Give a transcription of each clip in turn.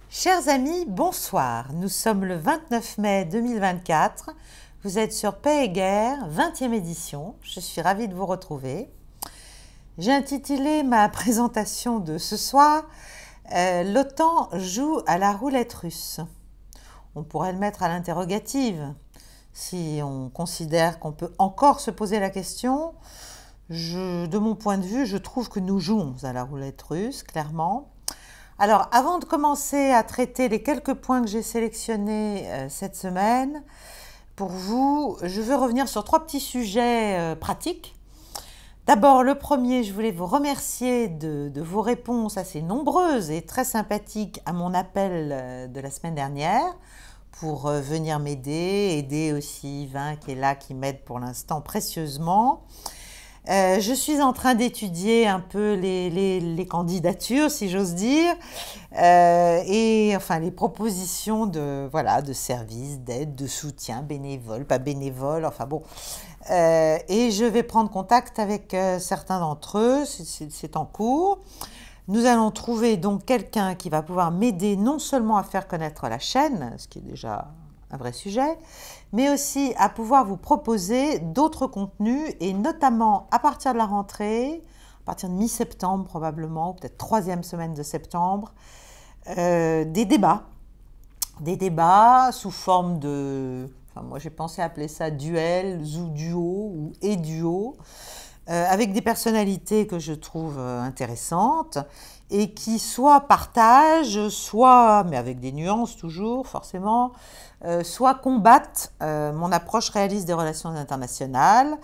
Chers amis, bonsoir. Nous sommes le 29 mai 2024. Vous êtes sur Paix et Guerre, 20e édition. Je suis ravie de vous retrouver. J'ai intitulé ma présentation de ce soir « L'OTAN joue à la roulette russe ». On pourrait le mettre à l'interrogative. Si on considère qu'on peut encore se poser la question, de mon point de vue, je trouve que nous jouons à la roulette russe, clairement. Alors, avant de commencer à traiter les quelques points que j'ai sélectionnés cette semaine, pour vous, je veux revenir sur 3 petits sujets pratiques. D'abord, le premier, je voulais vous remercier de vos réponses assez nombreuses et très sympathiques à mon appel de la semaine dernière pour venir m'aider, aider aussi Yvain qui est là, qui m'aide pour l'instant précieusement. Je suis en train d'étudier un peu les candidatures, si j'ose dire, et enfin les propositions de services, d'aide, de soutien, bénévoles, pas bénévoles, enfin bon. Et je vais prendre contact avec certains d'entre eux, c'est en cours. Nous allons trouver donc quelqu'un qui va pouvoir m'aider non seulement à faire connaître la chaîne, ce qui est déjà un vrai sujet, mais aussi à pouvoir vous proposer d'autres contenus, et notamment à partir de la rentrée, à partir de mi-septembre probablement, ou peut-être 3e semaine de septembre, des débats sous forme de, enfin moi j'ai pensé appeler ça duel, ou duo, ou et duo, avec des personnalités que je trouve intéressantes, et qui soit partagent, soit, mais avec des nuances toujours forcément, soit combattent mon approche réaliste des relations internationales,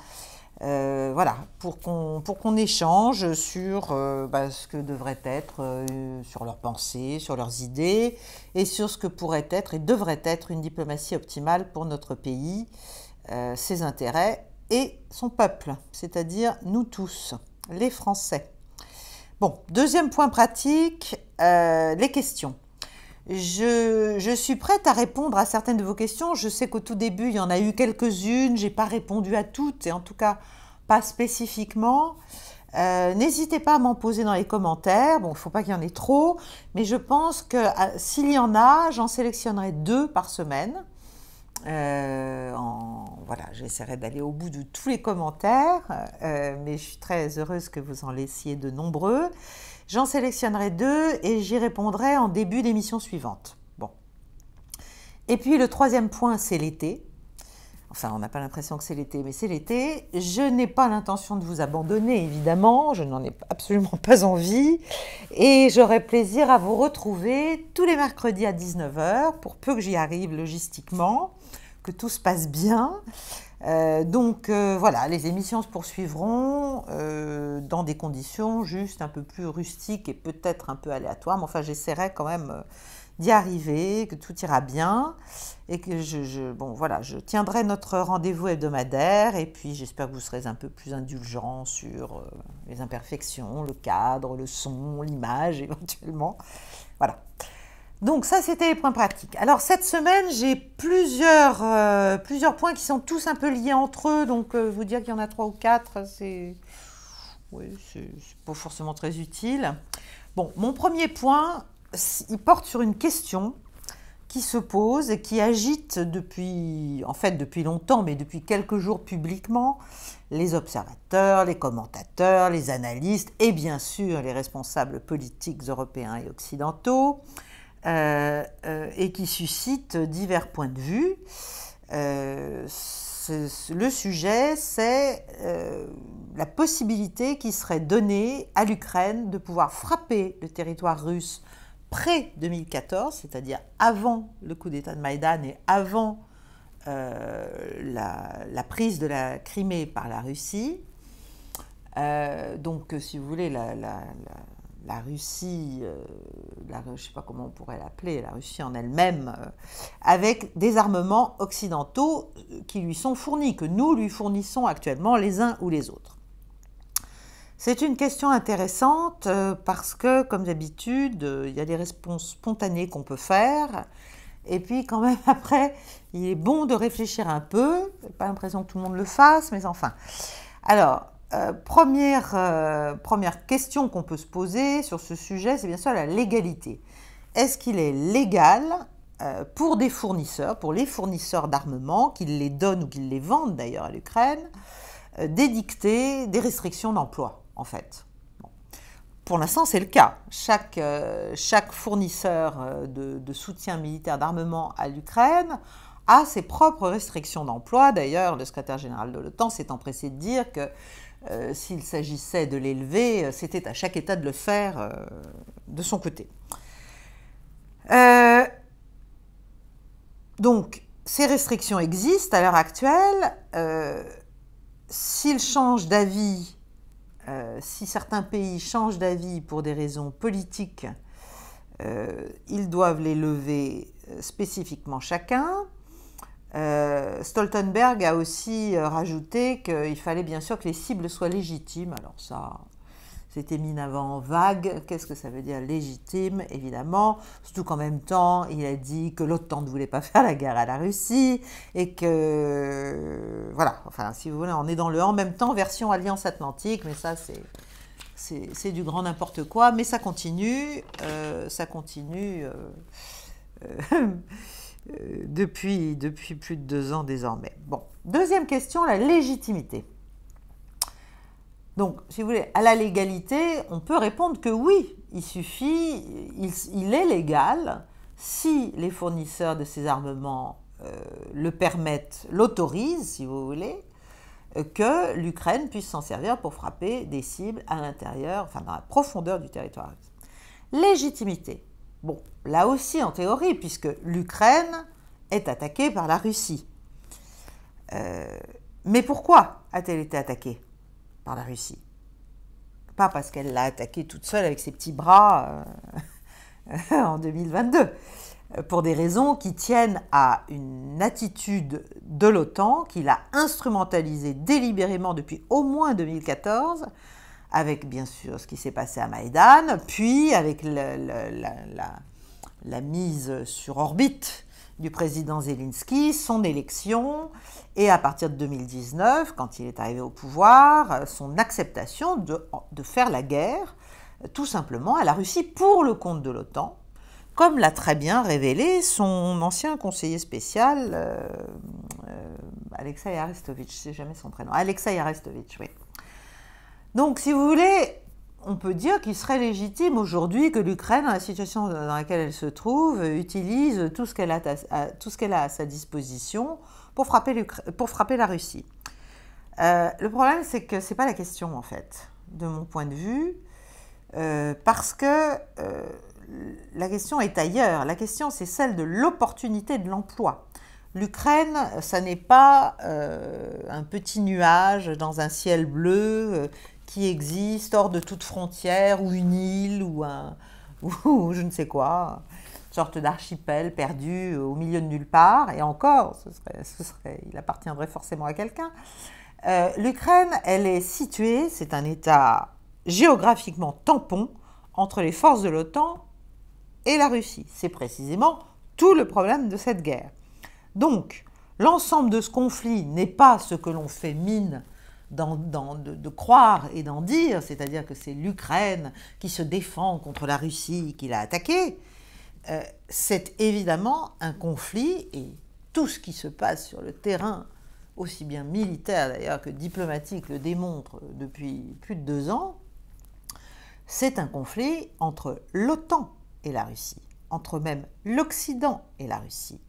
voilà, pour qu'on échange sur ce que devrait être, sur leurs pensées, sur leurs idées, et sur ce que pourrait être et devrait être une diplomatie optimale pour notre pays, ses intérêts et son peuple, c'est-à-dire nous tous, les Français. Bon, deuxième point pratique, les questions. Je suis prête à répondre à certaines de vos questions. Je sais qu'au tout début, il y en a eu quelques-unes. Je n'ai pas répondu à toutes, et en tout cas pas spécifiquement. N'hésitez pas à m'en poser dans les commentaires. Bon, il ne faut pas qu'il y en ait trop, mais je pense que s'il y en a, j'en sélectionnerai 2 par semaine. Voilà, j'essaierai d'aller au bout de tous les commentaires, mais je suis très heureuse que vous en laissiez de nombreux. J'en sélectionnerai 2 et j'y répondrai en début d'émission suivante. Bon. Et puis le 3e point, c'est l'été. Enfin, on n'a pas l'impression que c'est l'été, mais c'est l'été. Je n'ai pas l'intention de vous abandonner, évidemment. Je n'en ai absolument pas envie. Et j'aurai plaisir à vous retrouver tous les mercredis à 19 h, pour peu que j'y arrive logistiquement, que tout se passe bien. Voilà, les émissions se poursuivront dans des conditions juste un peu plus rustiques et peut-être un peu aléatoires. Mais enfin, j'essaierai quand même d'y arriver, que tout ira bien, et que je tiendrai notre rendez-vous hebdomadaire, et puis j'espère que vous serez un peu plus indulgents sur les imperfections, le cadre, le son, l'image éventuellement. Voilà. Donc ça, c'était les points pratiques. Alors cette semaine, j'ai plusieurs points qui sont tous un peu liés entre eux, donc vous dire qu'il y en a 3 ou 4, c'est pas forcément très utile. Bon, mon premier point, il porte sur une question qui se pose et qui agite depuis longtemps, mais depuis quelques jours publiquement, les observateurs, les commentateurs, les analystes et bien sûr les responsables politiques européens et occidentaux, et qui suscite divers points de vue. Le sujet, c'est la possibilité qui serait donnée à l'Ukraine de pouvoir frapper le territoire russe pré-2014, c'est-à-dire avant le coup d'État de Maïdan et avant la prise de la Crimée par la Russie. Donc, si vous voulez, la Russie, je ne sais pas comment on pourrait l'appeler, la Russie en elle-même, avec des armements occidentaux qui lui sont fournis, que nous lui fournissons actuellement les uns ou les autres. C'est une question intéressante parce que, comme d'habitude, il y a des réponses spontanées qu'on peut faire. Et puis, quand même, après, il est bon de réfléchir un peu. Je n'ai pas l'impression que tout le monde le fasse, mais enfin. Alors, première question qu'on peut se poser sur ce sujet, c'est bien sûr la légalité. est-ce qu'il est légal pour des fournisseurs, pour les fournisseurs d'armement, qu'ils les donnent ou qu'ils les vendent d'ailleurs à l'Ukraine, d'édicter des restrictions d'emploi, en fait. Bon. Pour l'instant, c'est le cas. Chaque fournisseur de soutien militaire d'armement à l'Ukraine a ses propres restrictions d'emploi. D'ailleurs, le secrétaire général de l'OTAN s'est empressé de dire que s'il s'agissait de l'élever, c'était à chaque État de le faire de son côté. Donc, ces restrictions existent à l'heure actuelle. S'ils changent d'avis, si certains pays changent d'avis pour des raisons politiques, ils doivent les lever spécifiquement chacun. Stoltenberg a aussi rajouté qu'il fallait bien sûr que les cibles soient légitimes. Alors ça, c'était mis avant vague. Qu'est-ce que ça veut dire légitime? Évidemment, surtout qu'en même temps, il a dit que l'OTAN ne voulait pas faire la guerre à la Russie et que, voilà, enfin, si vous voulez, on est dans le en même temps version Alliance Atlantique, mais ça, c'est du grand n'importe quoi, mais ça continue, depuis plus de 2 ans désormais. Bon, deuxième question, la légitimité. Donc, si vous voulez, à la légalité, on peut répondre que oui, il est légal, si les fournisseurs de ces armements le permettent, l'autorisent, si vous voulez, que l'Ukraine puisse s'en servir pour frapper des cibles à l'intérieur, enfin dans la profondeur du territoire russe. Légitimité. Bon, là aussi en théorie, puisque l'Ukraine est attaquée par la Russie. Mais pourquoi a-t-elle été attaquée par la Russie? Pas parce qu'elle l'a attaquée toute seule avec ses petits bras en 2022, pour des raisons qui tiennent à une attitude de l'OTAN qu'il a instrumentalisée délibérément depuis au moins 2014, avec bien sûr ce qui s'est passé à Maïdan, puis avec la mise sur orbite du président Zelensky, son élection, et à partir de 2019, quand il est arrivé au pouvoir, son acceptation de faire la guerre, tout simplement à la Russie pour le compte de l'OTAN, comme l'a très bien révélé son ancien conseiller spécial, Alexei Arestovitch, c'est jamais son prénom, Alexei Arestovitch, oui. Donc, si vous voulez, on peut dire qu'il serait légitime aujourd'hui que l'Ukraine, dans la situation dans laquelle elle se trouve, utilise tout ce qu'elle a à sa disposition pour frapper la Russie. Le problème, c'est que ce n'est pas la question, en fait, de mon point de vue, parce que la question est ailleurs. La question, c'est celle de l'opportunité de l'emploi. L'Ukraine, ça n'est pas un petit nuage dans un ciel bleu qui existe hors de toute frontière, ou une île, ou je ne sais quoi, une sorte d'archipel perdu au milieu de nulle part, et encore, il appartiendrait forcément à quelqu'un. L'Ukraine, elle est située, c'est un État géographiquement tampon entre les forces de l'OTAN et la Russie. C'est précisément tout le problème de cette guerre. Donc, l'ensemble de ce conflit n'est pas ce que l'on fait mine de croire et d'en dire, c'est-à-dire que c'est l'Ukraine qui se défend contre la Russie qui l'a attaquée. C'est évidemment un conflit, et tout ce qui se passe sur le terrain, aussi bien militaire d'ailleurs que diplomatique, le démontre depuis plus de 2 ans. C'est un conflit entre l'OTAN et la Russie, entre même l'Occident et la Russie.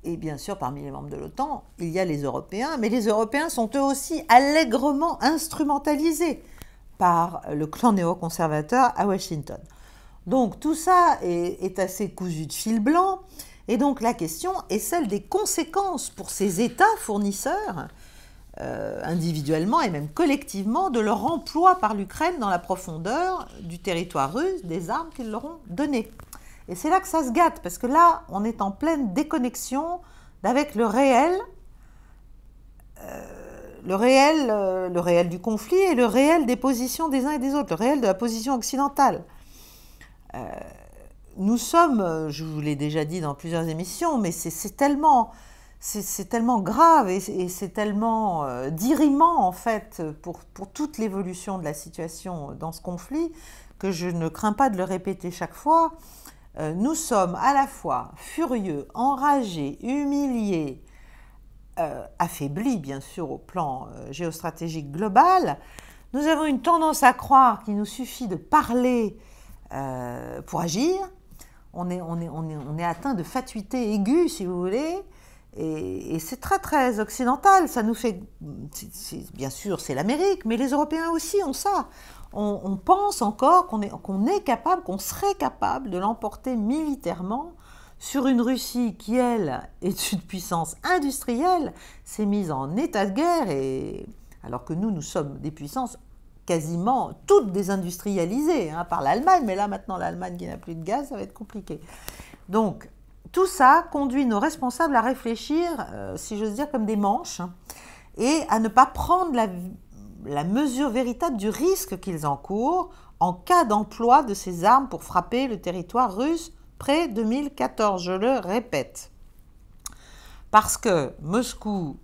Et bien sûr, parmi les membres de l'OTAN, il y a les Européens, mais les Européens sont eux aussi allègrement instrumentalisés par le clan néoconservateur à Washington. Donc tout ça est assez cousu de fil blanc, et donc la question est celle des conséquences pour ces États fournisseurs, individuellement et même collectivement, de leur emploi par l'Ukraine dans la profondeur du territoire russe, des armes qu'ils leur ont données. Et c'est là que ça se gâte, parce que là, on est en pleine déconnexion avec le réel du conflit et le réel des positions des uns et des autres, le réel de la position occidentale. Nous sommes, je vous l'ai déjà dit dans plusieurs émissions, mais c'est tellement grave et c'est tellement dirimant en fait pour toute l'évolution de la situation dans ce conflit, que je ne crains pas de le répéter chaque fois, nous sommes à la fois furieux, enragés, humiliés, affaiblis bien sûr au plan géostratégique global. Nous avons une tendance à croire qu'il nous suffit de parler pour agir. On est atteint de fatuité aiguë, si vous voulez, et c'est très très occidental. Ça nous fait, bien sûr, c'est l'Amérique, mais les Européens aussi ont ça. On pense encore qu'on est capable, qu'on serait capable de l'emporter militairement sur une Russie qui, elle, est une puissance industrielle, s'est mise en état de guerre, alors que nous sommes des puissances quasiment toutes désindustrialisées par l'Allemagne, mais là maintenant l'Allemagne qui n'a plus de gaz, ça va être compliqué. Donc tout ça conduit nos responsables à réfléchir, si j'ose dire, comme des manches, et à ne pas prendre la mesure véritable du risque qu'ils encourent en cas d'emploi de ces armes pour frapper le territoire russe pré-2014, je le répète. Parce que Moscou,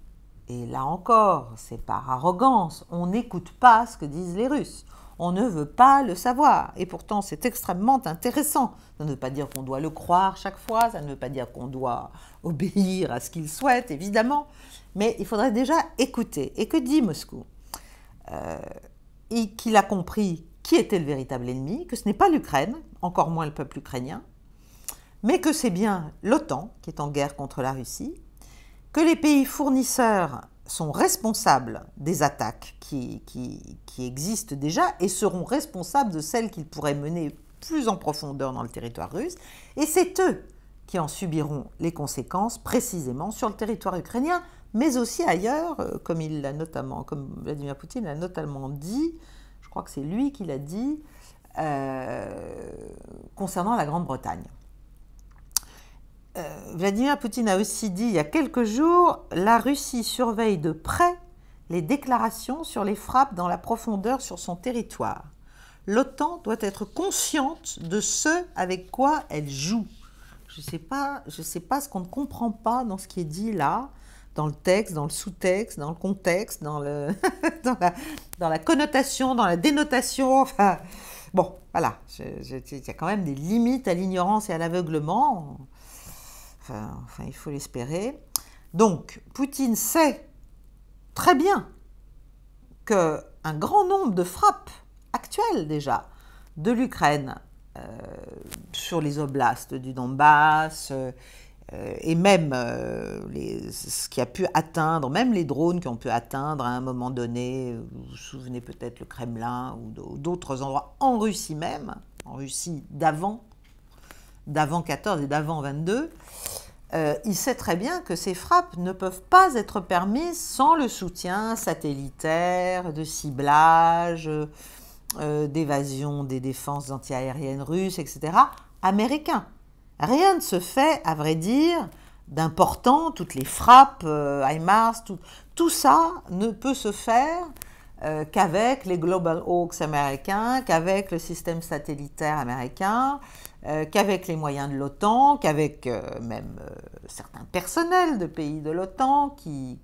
et là encore, c'est par arrogance, on n'écoute pas ce que disent les Russes. On ne veut pas le savoir. Et pourtant, c'est extrêmement intéressant. Ça ne veut pas dire qu'on doit le croire chaque fois, ça ne veut pas dire qu'on doit obéir à ce qu'ils souhaitent, évidemment. Mais il faudrait déjà écouter. Et que dit Moscou ? Qu'il a compris qui était le véritable ennemi, que ce n'est pas l'Ukraine, encore moins le peuple ukrainien, mais que c'est bien l'OTAN qui est en guerre contre la Russie, que les pays fournisseurs sont responsables des attaques qui existent déjà et seront responsables de celles qu'ils pourraient mener plus en profondeur dans le territoire russe, et c'est eux qui en subiront les conséquences précisément sur le territoire ukrainien, mais aussi ailleurs, comme Vladimir Poutine l'a notamment dit, je crois que c'est lui qui l'a dit, concernant la Grande-Bretagne. Vladimir Poutine a aussi dit il y a quelques jours « La Russie surveille de près les déclarations sur les frappes dans la profondeur sur son territoire. L'OTAN doit être consciente de ce avec quoi elle joue. » Je sais pas ce qu'on ne comprend pas dans ce qui est dit là, dans le texte, dans le sous-texte, dans le contexte, dans la connotation, dans la dénotation, enfin... Bon, voilà, il y a quand même des limites à l'ignorance et à l'aveuglement. Enfin, il faut l'espérer. Donc, Poutine sait très bien qu'un grand nombre de frappes actuelles déjà de l'Ukraine sur les oblasts du Donbass et même ce qui a pu atteindre, même les drones qui ont pu atteindre à un moment donné, vous vous souvenez peut-être le Kremlin ou d'autres endroits en Russie même, en Russie d'avant 14 et d'avant 22, il sait très bien que ces frappes ne peuvent pas être permises sans le soutien satellitaire, de ciblage, d'évasion des défenses antiaériennes russes, etc., américains. Rien ne se fait, à vrai dire, d'important, toutes les frappes, HIMARS, tout ça ne peut se faire qu'avec les Global Hawks américains, qu'avec le système satellitaire américain, qu'avec les moyens de l'OTAN, qu'avec même certains personnels de pays de l'OTAN qui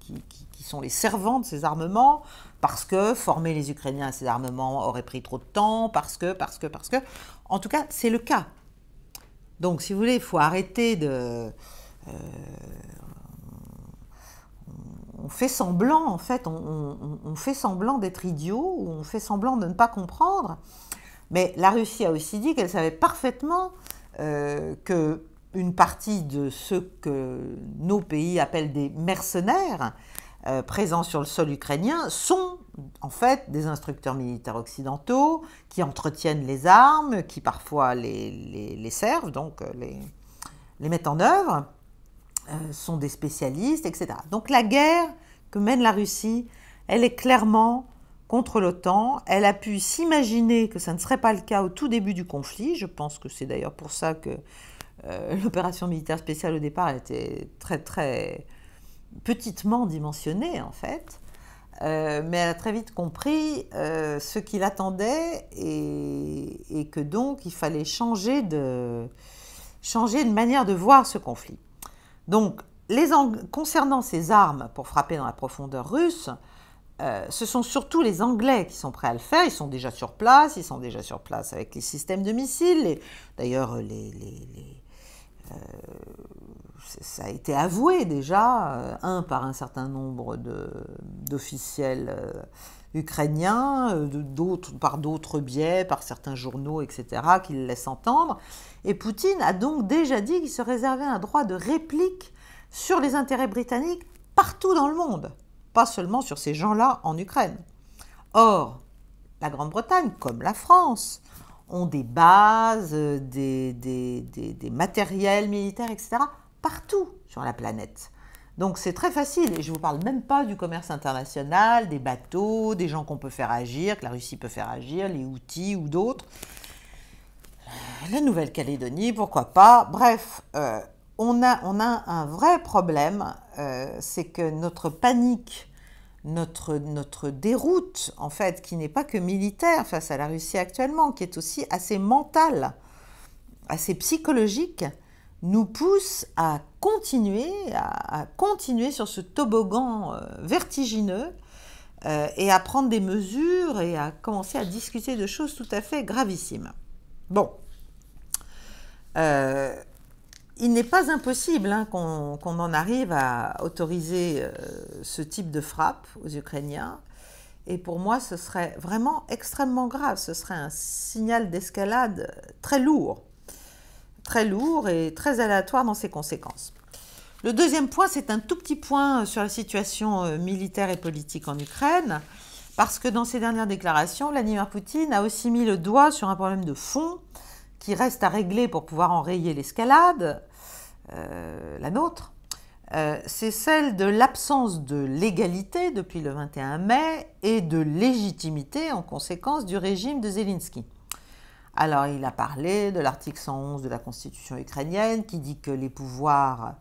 sont les servants de ces armements, parce que former les Ukrainiens à ces armements aurait pris trop de temps, parce que... En tout cas, c'est le cas. Donc, si vous voulez, il faut arrêter de... on fait semblant, en fait, on fait semblant d'être idiot, ou on fait semblant de ne pas comprendre. Mais la Russie a aussi dit qu'elle savait parfaitement qu'une partie de ceux que nos pays appellent des mercenaires présents sur le sol ukrainien sont en fait des instructeurs militaires occidentaux qui entretiennent les armes, qui parfois les servent, donc les mettent en œuvre, sont des spécialistes, etc. Donc la guerre que mène la Russie, elle est clairement contre l'OTAN. Elle a pu s'imaginer que ça ne serait pas le cas au tout début du conflit. Je pense que c'est d'ailleurs pour ça que l'opération militaire spéciale au départ était très très petitement dimensionnée en fait. Mais elle a très vite compris ce qu'il attendait et que donc il fallait changer de manière de voir ce conflit. Donc, concernant ces armes pour frapper dans la profondeur russe, ce sont surtout les Anglais qui sont prêts à le faire. Ils sont déjà sur place, avec les systèmes de missiles. D'ailleurs, ça a été avoué déjà, par un certain nombre d'officiels ukrainiens, par d'autres biais, par certains journaux, etc., qui le laissent entendre. Et Poutine a donc déjà dit qu'il se réservait un droit de réplique sur les intérêts britanniques partout dans le monde, pas seulement sur ces gens-là en Ukraine. Or, la Grande-Bretagne, comme la France, ont des bases, des matériels militaires, etc., partout sur la planète. Donc c'est très facile, et je ne vous parle même pas du commerce international, des bateaux, des gens qu'on peut faire agir, que la Russie peut faire agir, les Houthis ou d'autres. La Nouvelle-Calédonie, pourquoi pas. Bref, on a un vrai problème, c'est que notre panique, notre déroute, en fait, qui n'est pas que militaire face à la Russie actuellement, qui est aussi assez mentale, assez psychologique, nous pousse à continuer sur ce toboggan vertigineux et à prendre des mesures et à commencer à discuter de choses tout à fait gravissimes. Bon, il n'est pas impossible qu'on en arrive à autoriser ce type de frappe aux Ukrainiens. Et pour moi, ce serait vraiment extrêmement grave. Ce serait un signal d'escalade très lourd et très aléatoire dans ses conséquences. Le deuxième point, c'est un tout petit point sur la situation militaire et politique en Ukraine, parce que dans ses dernières déclarations, Vladimir Poutine a aussi mis le doigt sur un problème de fond qui reste à régler pour pouvoir enrayer l'escalade, la nôtre. C'est celle de l'absence de légalité depuis le 21 mai et de légitimité en conséquence du régime de Zelensky. Alors, il a parlé de l'article 111 de la Constitution ukrainienne qui dit que les pouvoirs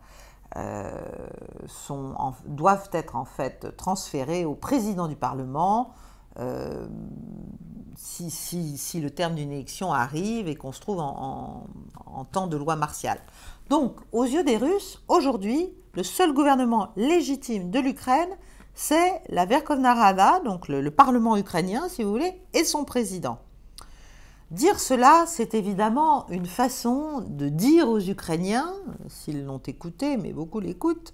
doivent être en fait transférés au président du Parlement si le terme d'une élection arrive et qu'on se trouve en temps de loi martiale. Donc, aux yeux des Russes, aujourd'hui, le seul gouvernement légitime de l'Ukraine, c'est la Verkhovna Rada, donc le Parlement ukrainien, si vous voulez, et son président. Dire cela, c'est évidemment une façon de dire aux Ukrainiens, s'ils l'ont écouté, mais beaucoup l'écoutent,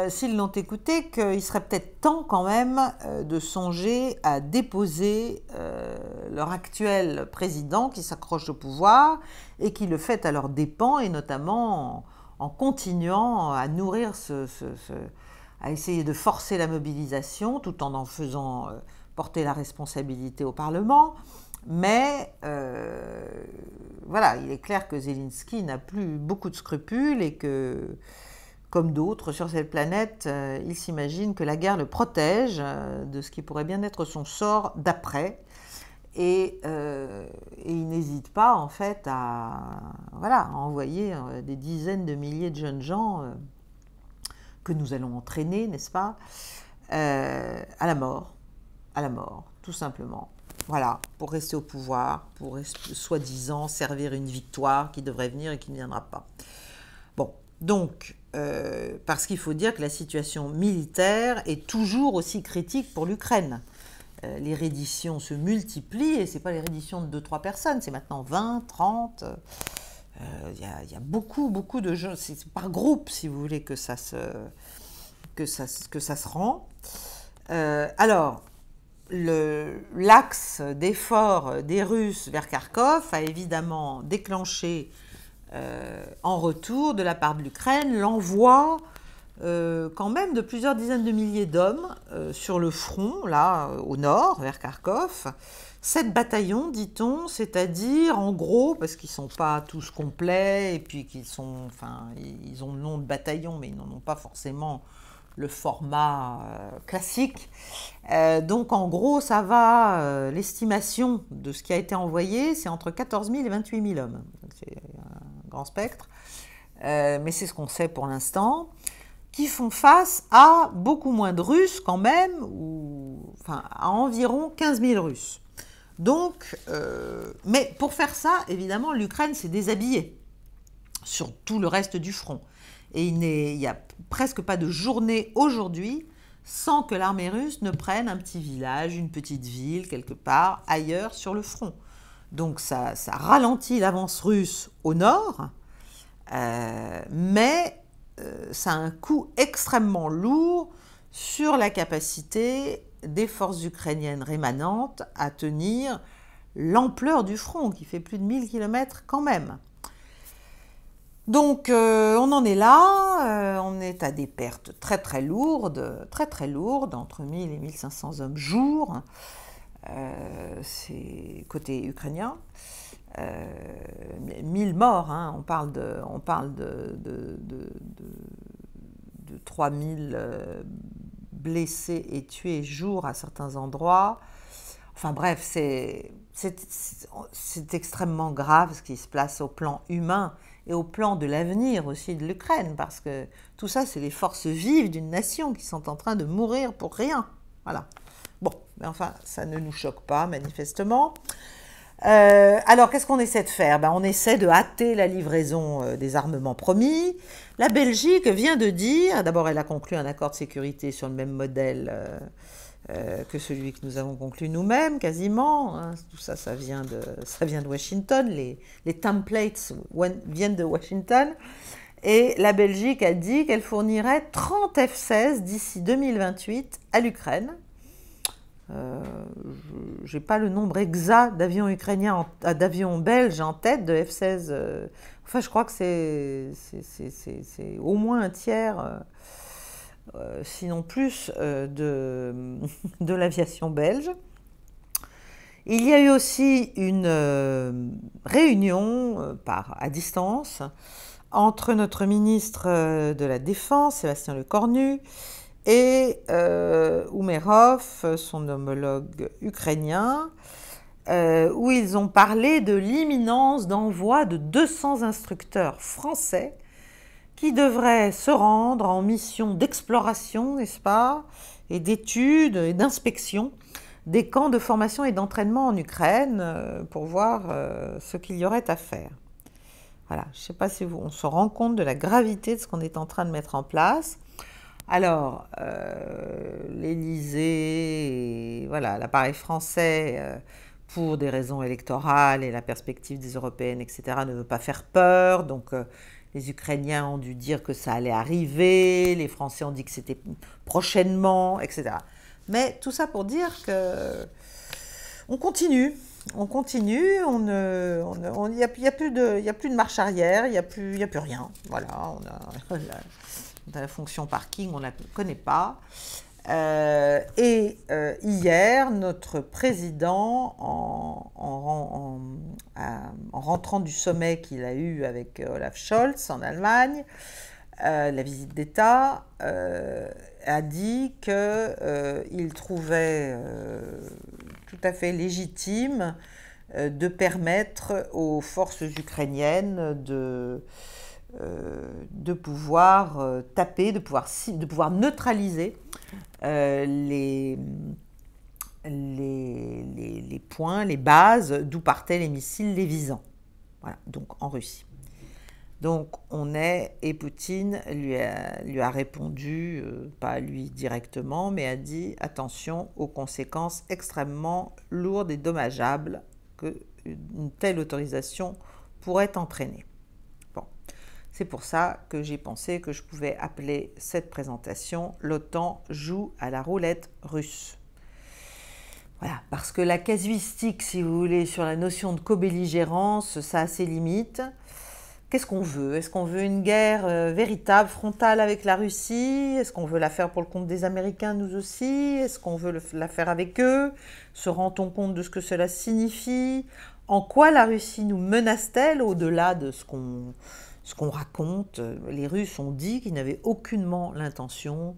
s'ils l'ont écouté, qu'il serait peut-être temps quand même de songer à déposer leur actuel président qui s'accroche au pouvoir et qui le fait à leurs dépens, et notamment en continuant à nourrir à essayer de forcer la mobilisation tout en faisant porter la responsabilité au Parlement. Mais voilà, il est clair que Zelensky n'a plus beaucoup de scrupules et que, comme d'autres sur cette planète, il s'imagine que la guerre le protège de ce qui pourrait bien être son sort d'après. Et il n'hésite pas en fait à envoyer des dizaines de milliers de jeunes gens que nous allons entraîner, n'est-ce pas, à la mort, tout simplement. Voilà, pour rester au pouvoir, pour soi-disant servir une victoire qui devrait venir et qui ne viendra pas. Bon, donc, parce qu'il faut dire que la situation militaire est toujours aussi critique pour l'Ukraine. Les redditions se multiplient, et ce n'est pas les redditions de 2-3 personnes, c'est maintenant 20, 30. Il y a beaucoup de gens, c'est par groupe, si vous voulez, que ça se rend. Alors, l'axe d'effort des Russes vers Kharkov a évidemment déclenché en retour de la part de l'Ukraine l'envoi quand même de plusieurs dizaines de milliers d'hommes sur le front, là, au nord, vers Kharkov. 7 bataillons, dit-on, c'est-à-dire, en gros, parce qu'ils ne sont pas tous complets, et puis ils ont le nom de bataillon, mais ils n'en ont pas forcément le format classique. Donc, en gros, ça va, l'estimation de ce qui a été envoyé, c'est entre 14 000 et 28 000 hommes. C'est un grand spectre, mais c'est ce qu'on sait pour l'instant, qui font face à beaucoup moins de Russes quand même, à environ 15 000 Russes. Donc, mais pour faire ça, évidemment, l'Ukraine s'est déshabillée sur tout le reste du front. Et il n'y a presque pas de journée aujourd'hui sans que l'armée russe ne prenne un petit village, une petite ville, quelque part ailleurs sur le front. Donc ça ralentit l'avance russe au nord, mais ça a un coût extrêmement lourd sur la capacité des forces ukrainiennes rémanentes à tenir l'ampleur du front, qui fait plus de 1000 km quand même. Donc on en est là, on est à des pertes très lourdes, entre 1000 et 1500 hommes jour, c'est côté ukrainien. 1000 morts, hein, on parle de 3000 blessés et tués jour à certains endroits. Enfin bref, c'est extrêmement grave ce qui se passe au plan humain et au plan de l'avenir aussi de l'Ukraine, parce que tout ça, c'est les forces vives d'une nation qui sont en train de mourir pour rien. Voilà. Bon, mais enfin, ça ne nous choque pas, manifestement. Alors, qu'est-ce qu'on essaie de faire? On essaie de hâter la livraison des armements promis. La Belgique vient de dire, d'abord elle a conclu un accord de sécurité sur le même modèle que celui que nous avons conclu nous-mêmes, quasiment. Hein. Tout ça, ça vient de Washington. Les templates viennent de Washington. Et la Belgique a dit qu'elle fournirait 30 F-16 d'ici 2028 à l'Ukraine. Je n'ai pas le nombre exact d'avions ukrainiens, d'avions belges en tête, de F-16. Enfin, je crois que c'est au moins un tiers, sinon plus, de l'aviation belge. Il y a eu aussi une réunion à distance entre notre ministre de la Défense, Sébastien Lecornu, et Umerov, son homologue ukrainien, où ils ont parlé de l'imminence d'envoi de 200 instructeurs français qui devraient se rendre en mission d'exploration, n'est-ce pas, et d'études et d'inspection des camps de formation et d'entraînement en Ukraine pour voir ce qu'il y aurait à faire. Voilà, je ne sais pas si on se rend compte de la gravité de ce qu'on est en train de mettre en place. Alors, l'Élysée, voilà, l'appareil français, pour des raisons électorales et la perspective des européennes, etc., ne veut pas faire peur. Donc, les Ukrainiens ont dû dire que ça allait arriver, les Français ont dit que c'était prochainement, etc. Mais tout ça pour dire que on continue, il n'y a plus de marche arrière, il n'y a plus rien. Voilà, on a la fonction parking, on ne la connaît pas. Hier, notre président, en rentrant du sommet qu'il a eu avec Olaf Scholz en Allemagne, la visite d'État, a dit qu'il trouvait tout à fait légitime de permettre aux forces ukrainiennes de pouvoir taper, de pouvoir neutraliser les points, les bases d'où partaient les missiles les visant. Voilà, donc en Russie. Donc et Poutine lui a répondu, pas lui directement, mais a dit attention aux conséquences extrêmement lourdes et dommageables qu'une telle autorisation pourrait entraîner. Bon, c'est pour ça que j'ai pensé que je pouvais appeler cette présentation « L'OTAN joue à la roulette russe ». Voilà, parce que la casuistique, si vous voulez, sur la notion de co-belligérance, ça a ses limites. Qu'est-ce qu'on veut? Est-ce qu'on veut une guerre véritable, frontale avec la Russie? Est-ce qu'on veut la faire pour le compte des Américains, nous aussi? Est-ce qu'on veut la faire avec eux? Se rend-on compte de ce que cela signifie? En quoi la Russie nous menace-t-elle au-delà de ce qu'on raconte? Les Russes ont dit qu'ils n'avaient aucunement l'intention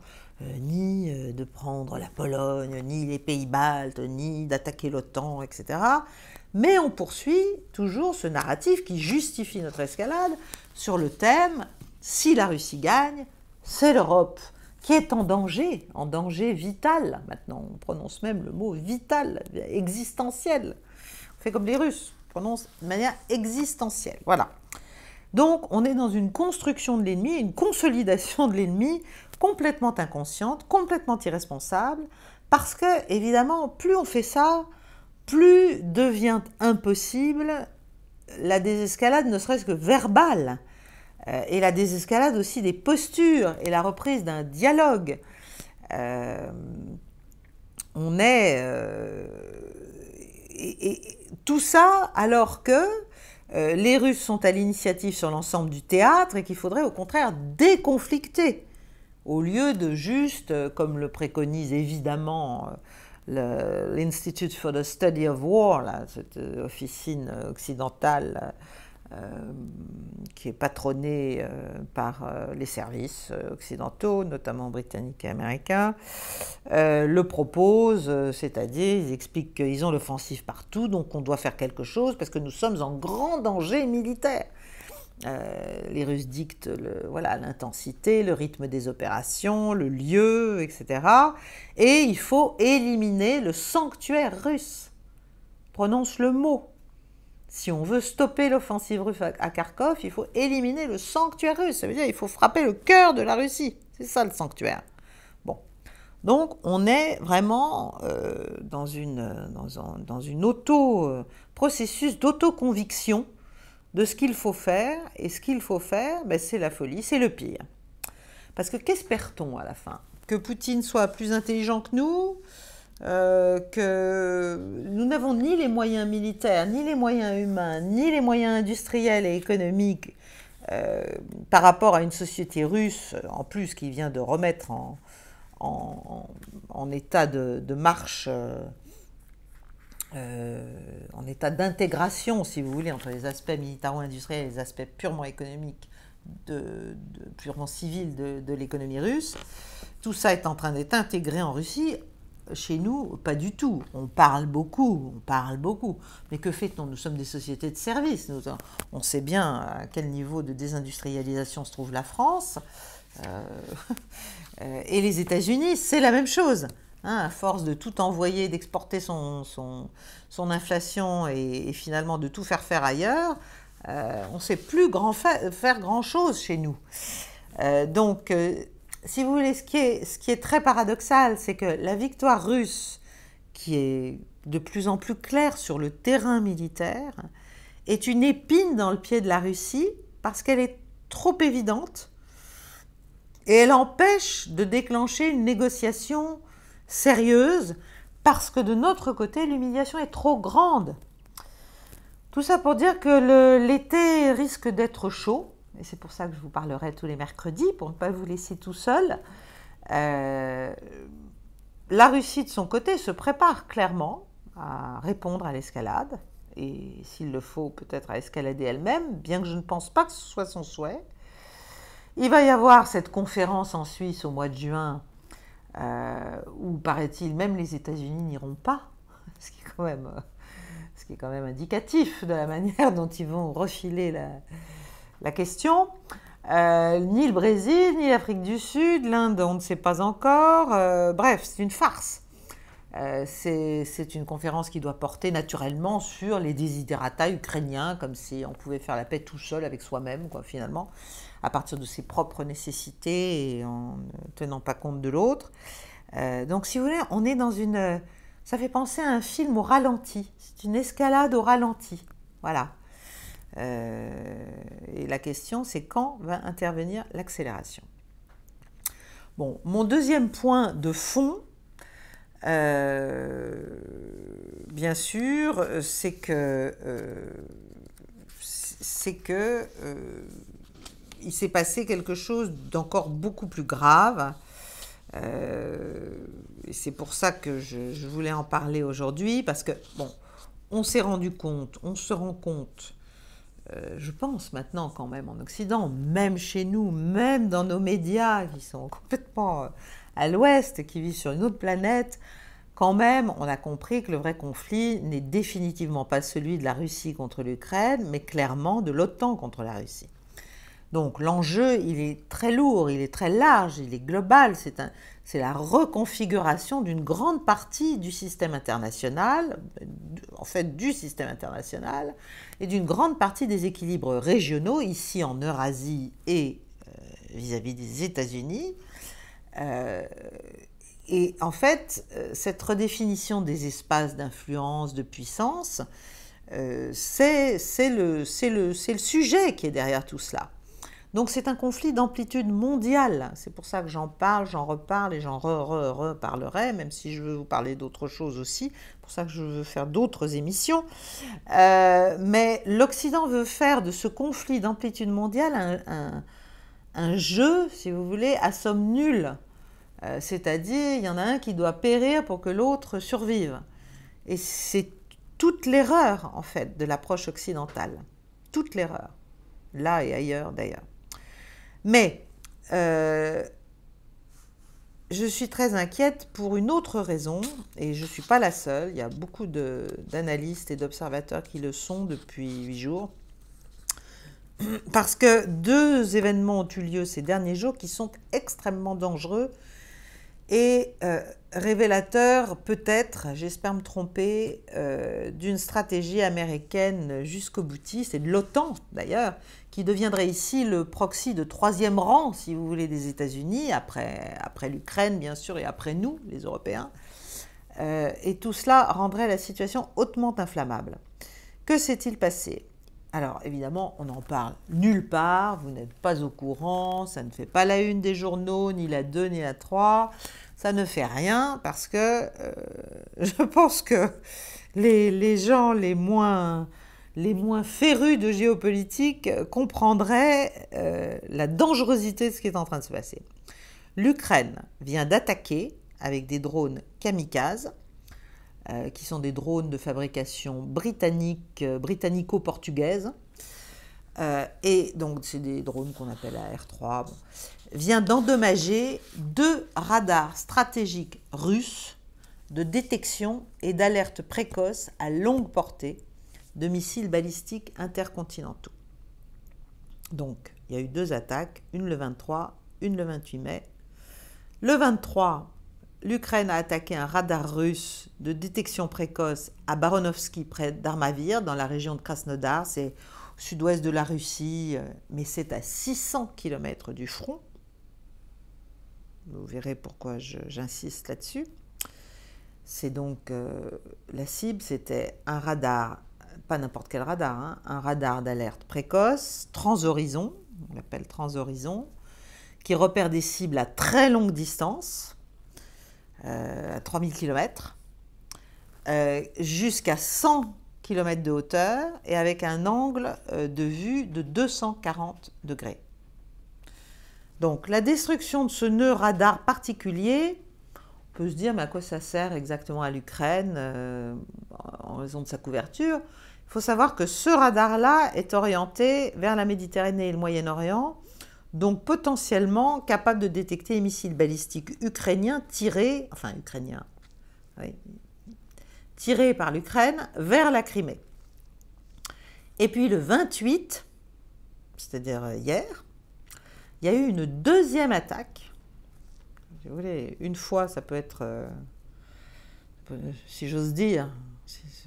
ni de prendre la Pologne, ni les pays baltes, ni d'attaquer l'OTAN, etc. Mais on poursuit toujours ce narratif qui justifie notre escalade sur le thème « si la Russie gagne, c'est l'Europe qui est en danger vital ». Maintenant, on prononce même le mot « vital », existentiel. On fait comme les Russes, on prononce de manière existentielle. Voilà. Donc, on est dans une construction de l'ennemi, une consolidation de l'ennemi complètement inconsciente, complètement irresponsable, parce que, évidemment, plus on fait ça, plus devient impossible la désescalade, ne serait-ce que verbale, et la désescalade aussi des postures, et la reprise d'un dialogue. On est... et tout ça alors que les Russes sont à l'initiative sur l'ensemble du théâtre et qu'il faudrait au contraire déconflicter, au lieu de juste, comme le préconise évidemment l'Institute for the Study of War, là, cette officine occidentale qui est patronnée par les services occidentaux, notamment britanniques et américains, le proposent, c'est-à-dire ils expliquent qu'ils ont l'offensive partout, donc on doit faire quelque chose parce que nous sommes en grand danger militaire. Les Russes dictent l'intensité, le rythme des opérations, le lieu, etc. Et il faut éliminer le sanctuaire russe. Prononce le mot. Si on veut stopper l'offensive russe à Kharkov, il faut éliminer le sanctuaire russe. Ça veut dire qu'il faut frapper le cœur de la Russie. C'est ça le sanctuaire. Bon. Donc on est vraiment dans une processus d'autoconviction de ce qu'il faut faire. Et ce qu'il faut faire, c'est la folie, c'est le pire. Parce que qu'espère-t-on à la fin? Que Poutine soit plus intelligent que nous, que nous n'avons ni les moyens militaires, ni les moyens humains, ni les moyens industriels et économiques par rapport à une société russe, en plus, qui vient de remettre en état de marche, en état d'intégration, si vous voulez, entre les aspects militaro-industriels et les aspects purement économiques, purement civils de l'économie russe. Tout ça est en train d'être intégré en Russie. Chez nous, pas du tout. On parle beaucoup. Mais que fait-on? Nous sommes des sociétés de services. On sait bien à quel niveau de désindustrialisation se trouve la France. Et les États-Unis, c'est la même chose. À force de tout envoyer, d'exporter son inflation et finalement de tout faire ailleurs, on ne sait plus faire grand-chose chez nous. Donc, si vous voulez, ce qui est très paradoxal, c'est que la victoire russe, qui est de plus en plus claire sur le terrain militaire, est une épine dans le pied de la Russie parce qu'elle est trop évidente et elle empêche de déclencher une négociation sérieuse parce que de notre côté, l'humiliation est trop grande. Tout ça pour dire que l'été risque d'être chaud. Et c'est pour ça que je vous parlerai tous les mercredis, pour ne pas vous laisser tout seul. La Russie, de son côté, se prépare clairement à répondre à l'escalade, et s'il le faut, peut-être à escalader elle-même, bien que je ne pense pas que ce soit son souhait. Il va y avoir cette conférence en Suisse au mois de juin, où, paraît-il, même les États-Unis n'iront pas, ce qui est quand même indicatif de la manière dont ils vont refiler la question. Ni le Brésil, ni l'Afrique du Sud, l'Inde, on ne sait pas encore. Bref, c'est une farce. C'est une conférence qui doit porter naturellement sur les desiderata ukrainiens, comme si on pouvait faire la paix tout seul avec soi-même, finalement, à partir de ses propres nécessités et en ne tenant pas compte de l'autre. Donc, si vous voulez, on est dans une... Ça fait penser à un film au ralenti. C'est une escalade au ralenti. Voilà. Et la question, c'est quand va intervenir l'accélération. Bon, mon deuxième point de fond, bien sûr, c'est que il s'est passé quelque chose d'encore beaucoup plus grave. Et c'est pour ça que je voulais en parler aujourd'hui, parce que, bon, on se rend compte, je pense maintenant quand même en Occident, même chez nous, même dans nos médias qui sont complètement à l'ouest, qui vivent sur une autre planète, quand même on a compris que le vrai conflit n'est définitivement pas celui de la Russie contre l'Ukraine, mais clairement de l'OTAN contre la Russie. Donc l'enjeu, il est très lourd, il est très large, il est global, c'est la reconfiguration d'une grande partie du système international, en fait du système international, et d'une grande partie des équilibres régionaux, ici en Eurasie et vis-à-vis des États-Unis. Et en fait, cette redéfinition des espaces d'influence, de puissance, c'est le sujet qui est derrière tout cela. Donc c'est un conflit d'amplitude mondiale, c'est pour ça que j'en parle, j'en reparle et j'en reparlerai, même si je veux vous parler d'autres choses aussi, c'est pour ça que je veux faire d'autres émissions. Mais l'Occident veut faire de ce conflit d'amplitude mondiale un jeu, si vous voulez, à somme nulle. C'est-à-dire, il y en a un qui doit périr pour que l'autre survive. Et c'est toute l'erreur, en fait, de l'approche occidentale. Toute l'erreur. Là et ailleurs, d'ailleurs. Mais je suis très inquiète pour une autre raison, et je ne suis pas la seule. Il y a beaucoup d'analystes et d'observateurs qui le sont depuis 8 jours. Parce que 2 événements ont eu lieu ces derniers jours qui sont extrêmement dangereux et révélateurs, peut-être, j'espère me tromper, d'une stratégie américaine jusqu'au boutiste, et de l'OTAN d'ailleurs, qui deviendrait ici le proxy de 3e rang, si vous voulez, des États-Unis, après l'Ukraine bien sûr, et après nous, les Européens. Et tout cela rendrait la situation hautement inflammable. Que s'est-il passé ? Alors évidemment, on n'en parle nulle part, vous n'êtes pas au courant, ça ne fait pas la une des journaux, ni la 2, ni la 3, ça ne fait rien parce que je pense que les gens les moins férus de géopolitique comprendraient la dangerosité de ce qui est en train de se passer. L'Ukraine vient d'attaquer avec des drones kamikazes, qui sont des drones de fabrication britannico-portugaise, et donc c'est des drones qu'on appelle AR-3, vient d'endommager 2 radars stratégiques russes de détection et d'alerte précoce à longue portée de missiles balistiques intercontinentaux. Donc il y a eu 2 attaques, une le 23, une le 28 mai. Le 23, l'Ukraine a attaqué un radar russe de détection précoce à Baronovski, près d'Armavir, dans la région de Krasnodar. C'est au sud-ouest de la Russie, mais c'est à 600 km du front. Vous verrez pourquoi j'insiste là-dessus. C'est donc la cible, c'était un radar, pas n'importe quel radar, hein, un radar d'alerte précoce, transhorizon, on l'appelle transhorizon, qui repère des cibles à très longue distance, à 3000 km, jusqu'à 100 km de hauteur et avec un angle de vue de 240 degrés. Donc la destruction de ce nœud radar particulier, on peut se dire mais à quoi ça sert exactement à l'Ukraine en raison de sa couverture. Il faut savoir que ce radar-là est orienté vers la Méditerranée et le Moyen-Orient, donc potentiellement capable de détecter les missiles balistiques ukrainiens tirés par l'Ukraine vers la Crimée. Et puis le 28, c'est-à-dire hier, il y a eu une 2e attaque. Si vous voulez, une fois, ça peut être, si j'ose dire,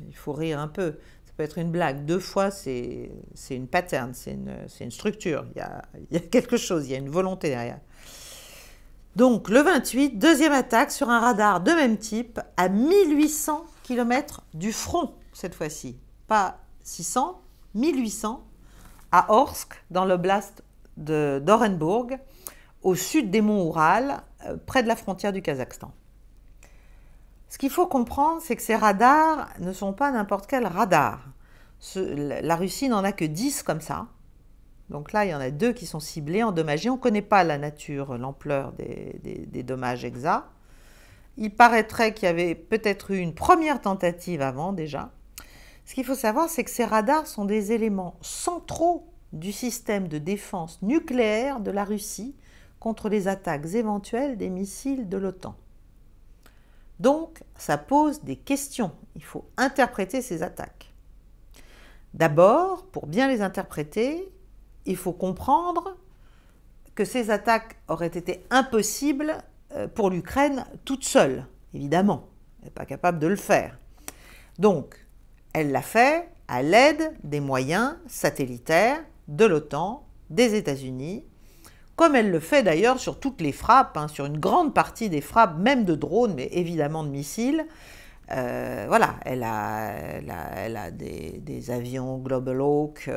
il faut rire un peu, ça peut être une blague. 2 fois, c'est une pattern, c'est une structure. Il y a quelque chose, il y a une volonté derrière. Donc, le 28, 2e attaque sur un radar de même type à 1800 km du front, cette fois-ci. Pas 600, 1800, à Orsk, dans l'oblast d'Orenbourg, au sud des monts Oural, près de la frontière du Kazakhstan. Ce qu'il faut comprendre, c'est que ces radars ne sont pas n'importe quel radar. La Russie n'en a que 10 comme ça. Donc là, il y en a 2 qui sont ciblés, endommagés. On ne connaît pas la nature, l'ampleur des dommages exacts. Il paraîtrait qu'il y avait peut-être eu une première tentative avant déjà. Ce qu'il faut savoir, c'est que ces radars sont des éléments centraux du système de défense nucléaire de la Russie contre les attaques éventuelles des missiles de l'OTAN. Donc, ça pose des questions. Il faut interpréter ces attaques. D'abord, pour bien les interpréter, il faut comprendre que ces attaques auraient été impossibles pour l'Ukraine toute seule, évidemment. Elle n'est pas capable de le faire. Donc, elle l'a fait à l'aide des moyens satellitaires de l'OTAN, des États-Unis, comme elle le fait d'ailleurs sur toutes les frappes, sur une grande partie des frappes, même de drones, mais évidemment de missiles. Voilà, elle a des avions Global Hawk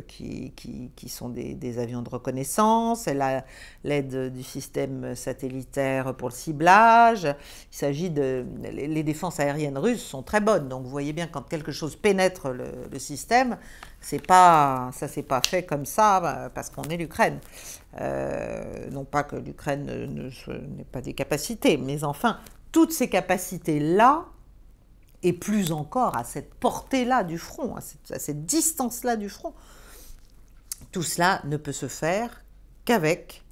qui sont des avions de reconnaissance. Elle a l'aide du système satellitaire pour le ciblage. Il s'agit les défenses aériennes russes sont très bonnes. Donc vous voyez bien quand quelque chose pénètre le système, ça s'est pas fait comme ça parce qu'on est l'Ukraine. Non pas que l'Ukraine n'ait pas des capacités, mais enfin, toutes ces capacités-là, et plus encore à cette portée-là du front, à cette distance-là du front, tout cela ne peut se faire qu'avec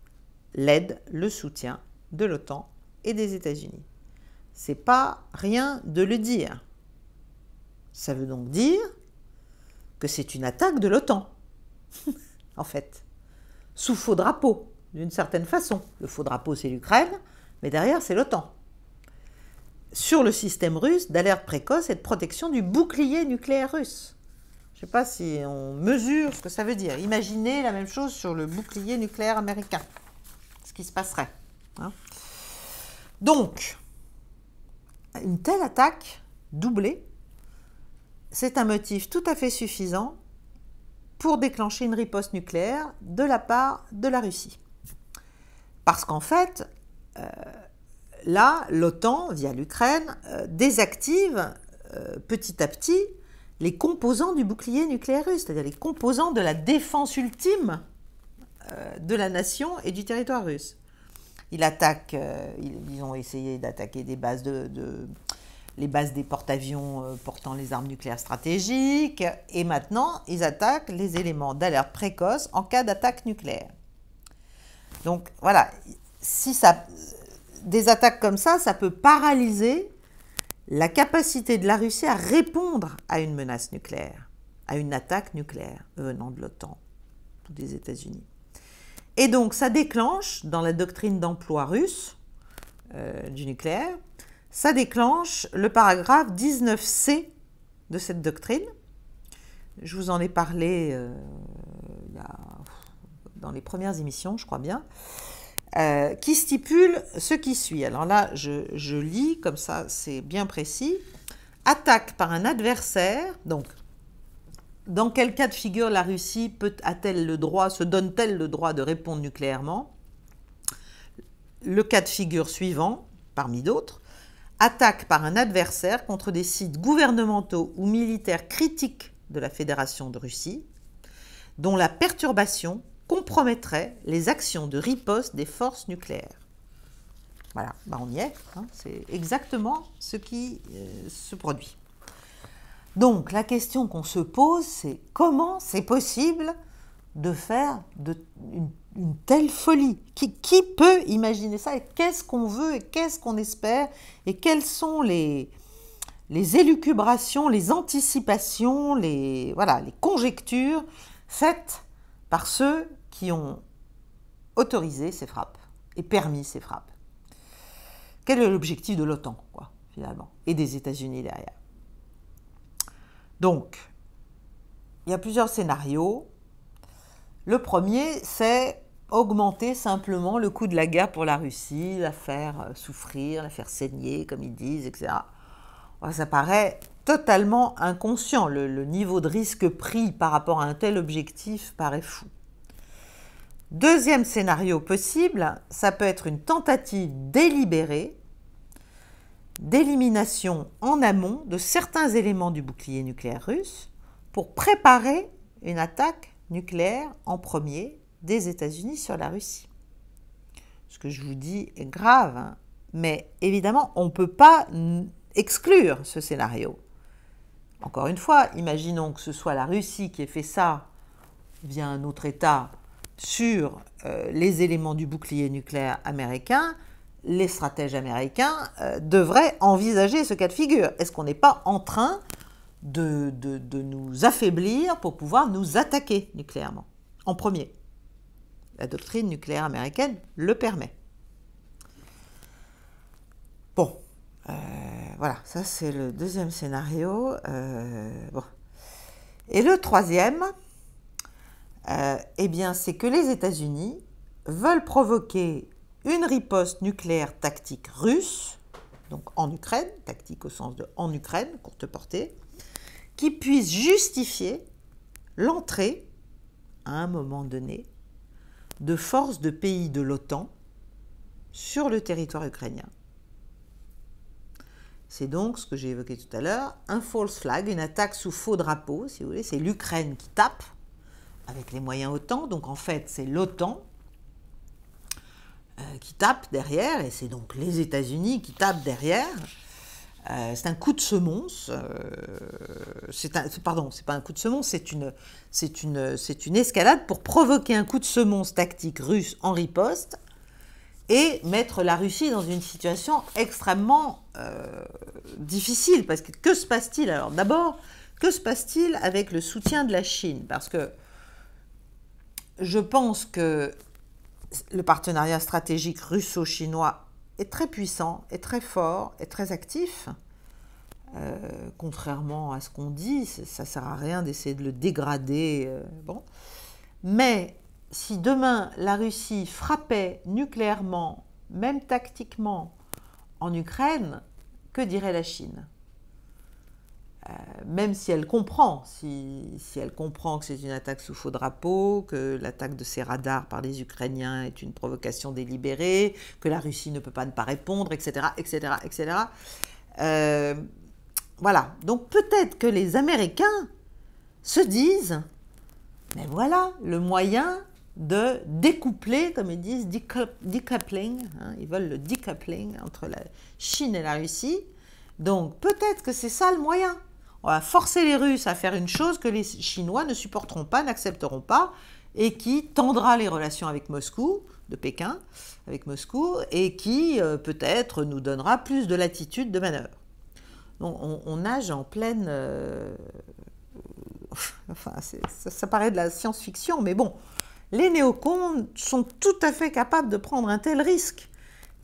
l'aide, le soutien de l'OTAN et des États-Unis. C'est pas rien de le dire. Ça veut donc dire que c'est une attaque de l'OTAN, en fait, sous faux drapeau, d'une certaine façon. Le faux drapeau, c'est l'Ukraine, mais derrière, c'est l'OTAN. Sur le système russe d'alerte précoce et de protection du bouclier nucléaire russe. Je ne sais pas si on mesure ce que ça veut dire. Imaginez la même chose sur le bouclier nucléaire américain. Ce qui se passerait. Donc, une telle attaque doublée, c'est un motif tout à fait suffisant pour déclencher une riposte nucléaire de la part de la Russie. Parce qu'en fait, là, l'OTAN, via l'Ukraine, désactive petit à petit les composants du bouclier nucléaire russe, c'est-à-dire les composants de la défense ultime de la nation et du territoire russe. Ils ont essayé d'attaquer des bases les bases des porte-avions portant les armes nucléaires stratégiques, et maintenant, ils attaquent les éléments d'alerte précoce en cas d'attaque nucléaire. Donc, voilà, des attaques comme ça peut paralyser la capacité de la Russie à répondre à une menace nucléaire, à une attaque nucléaire venant de l'OTAN ou des États-Unis. Et donc, ça déclenche, dans la doctrine d'emploi russe du nucléaire, ça déclenche le paragraphe 19C de cette doctrine. Je vous en ai parlé dans les premières émissions, je crois bien, qui stipule ce qui suit. Alors là, je lis, comme ça c'est bien précis. Attaque par un adversaire, donc dans quel cas de figure la Russie se donne-t-elle le droit de répondre nucléairement? Le cas de figure suivant, parmi d'autres, attaque par un adversaire contre des sites gouvernementaux ou militaires critiques de la Fédération de Russie, dont la perturbation compromettrait les actions de riposte des forces nucléaires. Voilà, on y est, c'est exactement ce qui se produit. Donc la question qu'on se pose, c'est comment c'est possible de faire une telle folie? Qui peut imaginer ça? Et qu'est-ce qu'on veut et qu'est-ce qu'on espère? Et quelles sont les élucubrations, les anticipations, les conjectures faites par ceux qui ont autorisé ces frappes et permis ces frappes? Quel est l'objectif de l'OTAN, finalement, et des États-Unis derrière? Donc, il y a plusieurs scénarios. Le premier, c'est augmenter simplement le coût de la guerre pour la Russie, la faire souffrir, la faire saigner, comme ils disent, etc. Ça paraît totalement inconscient. Le niveau de risque pris par rapport à un tel objectif paraît fou. Deuxième scénario possible, ça peut être une tentative délibérée d'élimination en amont de certains éléments du bouclier nucléaire russe pour préparer une attaque nucléaire en premier des États-Unis sur la Russie. Ce que je vous dis est grave, mais évidemment, on ne peut pas exclure ce scénario. Encore une fois, imaginons que ce soit la Russie qui ait fait ça via un autre État sur les éléments du bouclier nucléaire américain. Les stratèges américains devraient envisager ce cas de figure. Est-ce qu'on n'est pas en train de nous affaiblir pour pouvoir nous attaquer nucléairement? en premier. La doctrine nucléaire américaine le permet. Bon, voilà, ça c'est le deuxième scénario. Bon. Et le troisième, eh bien, c'est que les États-Unis veulent provoquer une riposte nucléaire tactique russe, donc en Ukraine, tactique au sens de en Ukraine, courte portée, qui puisse justifier l'entrée, à un moment donné, de forces de pays de l'OTAN sur le territoire ukrainien. C'est donc ce que j'ai évoqué tout à l'heure, un false flag, une attaque sous faux drapeau, si vous voulez, c'est l'Ukraine qui tape, avec les moyens OTAN, donc en fait c'est l'OTAN qui tape derrière, et c'est donc les États-Unis qui tapent derrière. C'est un coup de semonce, pardon, c'est pas un coup de semonce, c'est une escalade pour provoquer un coup de semonce tactique russe en riposte et mettre la Russie dans une situation extrêmement difficile. Parce que se passe-t-il alors? D'abord, que se passe-t-il avec le soutien de la Chine? Parce que je pense que le partenariat stratégique russo-chinois est très puissant, est très fort, est très actif. Contrairement à ce qu'on dit, ça ne sert à rien d'essayer de le dégrader. Bon. Mais si demain la Russie frappait nucléairement, même tactiquement, en Ukraine, que dirait la Chine? Même si elle comprend, si elle comprend que c'est une attaque sous faux drapeau, que l'attaque de ces radars par les Ukrainiens est une provocation délibérée, que la Russie ne peut pas ne pas répondre, etc., etc., etc. Voilà. Donc peut-être que les Américains se disent, mais voilà le moyen de découpler, comme ils disent, decoupling, hein, ils veulent le decoupling entre la Chine et la Russie. Donc peut-être que c'est ça le moyen. On va forcer les Russes à faire une chose que les Chinois ne supporteront pas, n'accepteront pas, et qui tendra les relations avec Moscou, de Pékin, avec Moscou, et qui peut-être nous donnera plus de latitude de manœuvre. Donc on nage en pleine... enfin, ça paraît de la science-fiction, mais bon, les néocons sont tout à fait capables de prendre un tel risque.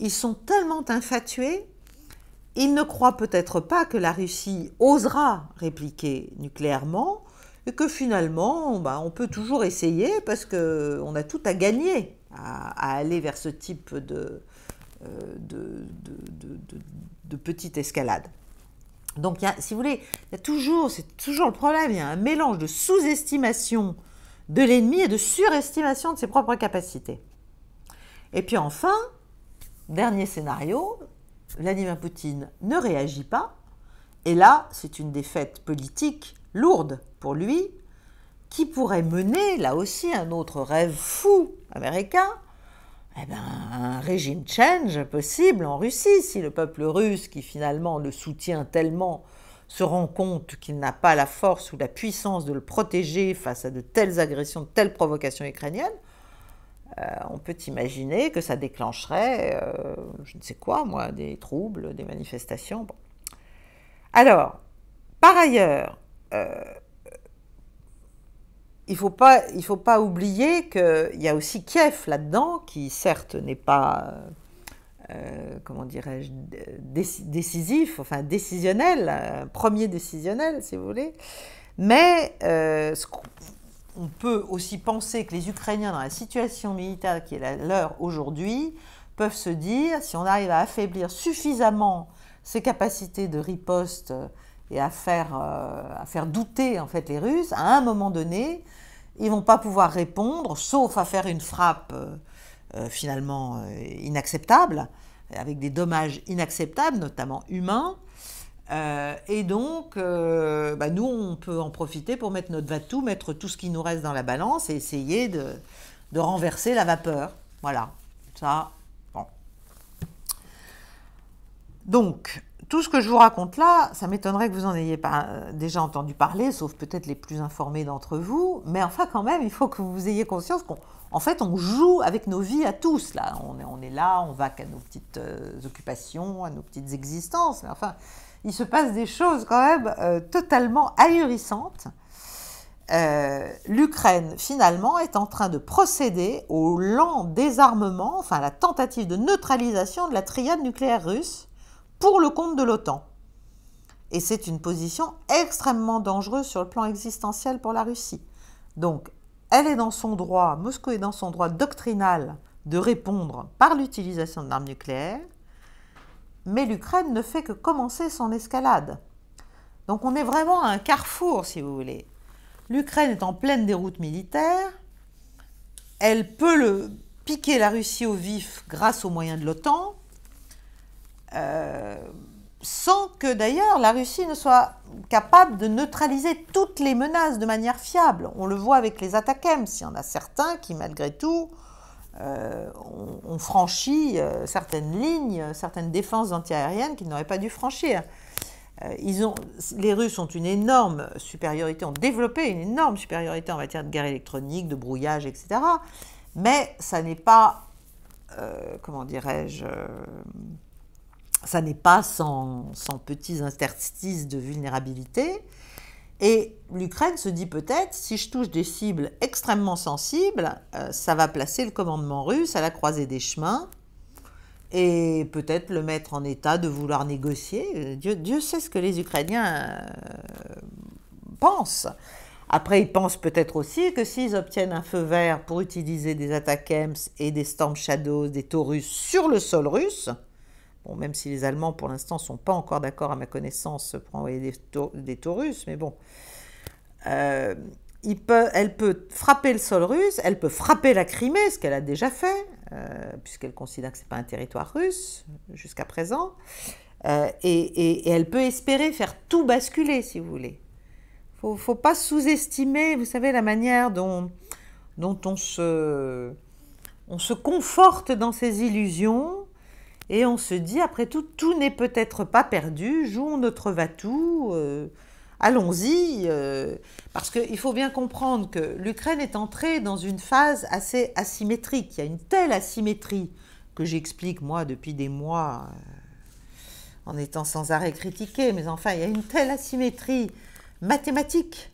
Ils sont tellement infatués. Ils ne croient peut-être pas que la Russie osera répliquer nucléairement et que finalement, on peut toujours essayer parce qu'on a tout à gagner à aller vers ce type de petite escalade. Donc, si vous voulez, c'est toujours le problème, il y a un mélange de sous-estimation de l'ennemi et de surestimation de ses propres capacités. Et puis enfin, dernier scénario, Vladimir Poutine ne réagit pas, et là, c'est une défaite politique lourde pour lui, qui pourrait mener, là aussi, un autre rêve fou américain, un régime change possible en Russie, si le peuple russe, qui finalement le soutient tellement, se rend compte qu'il n'a pas la force ou la puissance de le protéger face à de telles agressions, de telles provocations ukrainiennes. On peut imaginer que ça déclencherait, je ne sais quoi, moi, des troubles, des manifestations. Bon. Alors, par ailleurs, il ne faut pas oublier qu'il y a aussi Kiev là-dedans, qui certes n'est pas, comment dirais-je, décisif, enfin décisionnel, premier décisionnel, si vous voulez, mais on peut aussi penser que les Ukrainiens, dans la situation militaire qui est la leur aujourd'hui, peuvent se dire, si on arrive à affaiblir suffisamment ces capacités de riposte et à faire douter en fait les Russes, à un moment donné, ils ne vont pas pouvoir répondre, sauf à faire une frappe finalement inacceptable, avec des dommages inacceptables, notamment humains. Et donc, nous, on peut en profiter pour mettre notre va-tout, mettre tout ce qui nous reste dans la balance et essayer de renverser la vapeur. Voilà, ça, bon. Donc, tout ce que je vous raconte là, ça m'étonnerait que vous en ayez pas déjà entendu parler, sauf peut-être les plus informés d'entre vous, mais enfin quand même, il faut que vous ayez conscience qu'en fait, on joue avec nos vies à tous, là. On est là, on va qu'à nos petites occupations, à nos petites existences, mais enfin... il se passe des choses quand même totalement ahurissantes. l'Ukraine, finalement, est en train de procéder au lent désarmement, enfin la tentative de neutralisation de la triade nucléaire russe pour le compte de l'OTAN. Et c'est une position extrêmement dangereuse sur le plan existentiel pour la Russie. Donc, elle est dans son droit, Moscou est dans son droit doctrinal de répondre par l'utilisation de l'arme nucléaire, mais l'Ukraine ne fait que commencer son escalade. Donc on est vraiment à un carrefour, si vous voulez. L'Ukraine est en pleine déroute militaire, elle peut piquer la Russie au vif grâce aux moyens de l'OTAN, sans que d'ailleurs la Russie ne soit capable de neutraliser toutes les menaces de manière fiable. On le voit avec les ATACMS, il y en a certains qui malgré tout ont franchi certaines lignes, certaines défenses antiaériennes qu'ils n'auraient pas dû franchir. Les Russes ont une énorme supériorité, ont développé une énorme supériorité en matière de guerre électronique, de brouillage, etc. Mais ça n'est pas, comment dirais-je, ça n'est pas sans petits interstices de vulnérabilité. Et l'Ukraine se dit peut-être, si je touche des cibles extrêmement sensibles, ça va placer le commandement russe à la croisée des chemins et peut-être le mettre en état de vouloir négocier. Dieu sait ce que les Ukrainiens pensent. Après, ils pensent peut-être aussi que s'ils obtiennent un feu vert pour utiliser des ATACMS et des Storm Shadows, des Taurus sur le sol russe, bon, même si les Allemands, pour l'instant, ne sont pas encore d'accord, à ma connaissance, pour envoyer des Taurus, mais bon. Elle peut frapper le sol russe, elle peut frapper la Crimée, ce qu'elle a déjà fait, puisqu'elle considère que ce n'est pas un territoire russe jusqu'à présent. Et elle peut espérer faire tout basculer, si vous voulez. Il ne faut pas sous-estimer, vous savez, la manière dont on se conforte dans ses illusions. Et on se dit, après tout, tout n'est peut-être pas perdu, jouons notre va-tout, allons-y. Parce qu'il faut bien comprendre que l'Ukraine est entrée dans une phase assez asymétrique. Il y a une telle asymétrie que j'explique, moi, depuis des mois, en étant sans arrêt critiquée. Mais enfin, il y a une telle asymétrie mathématique,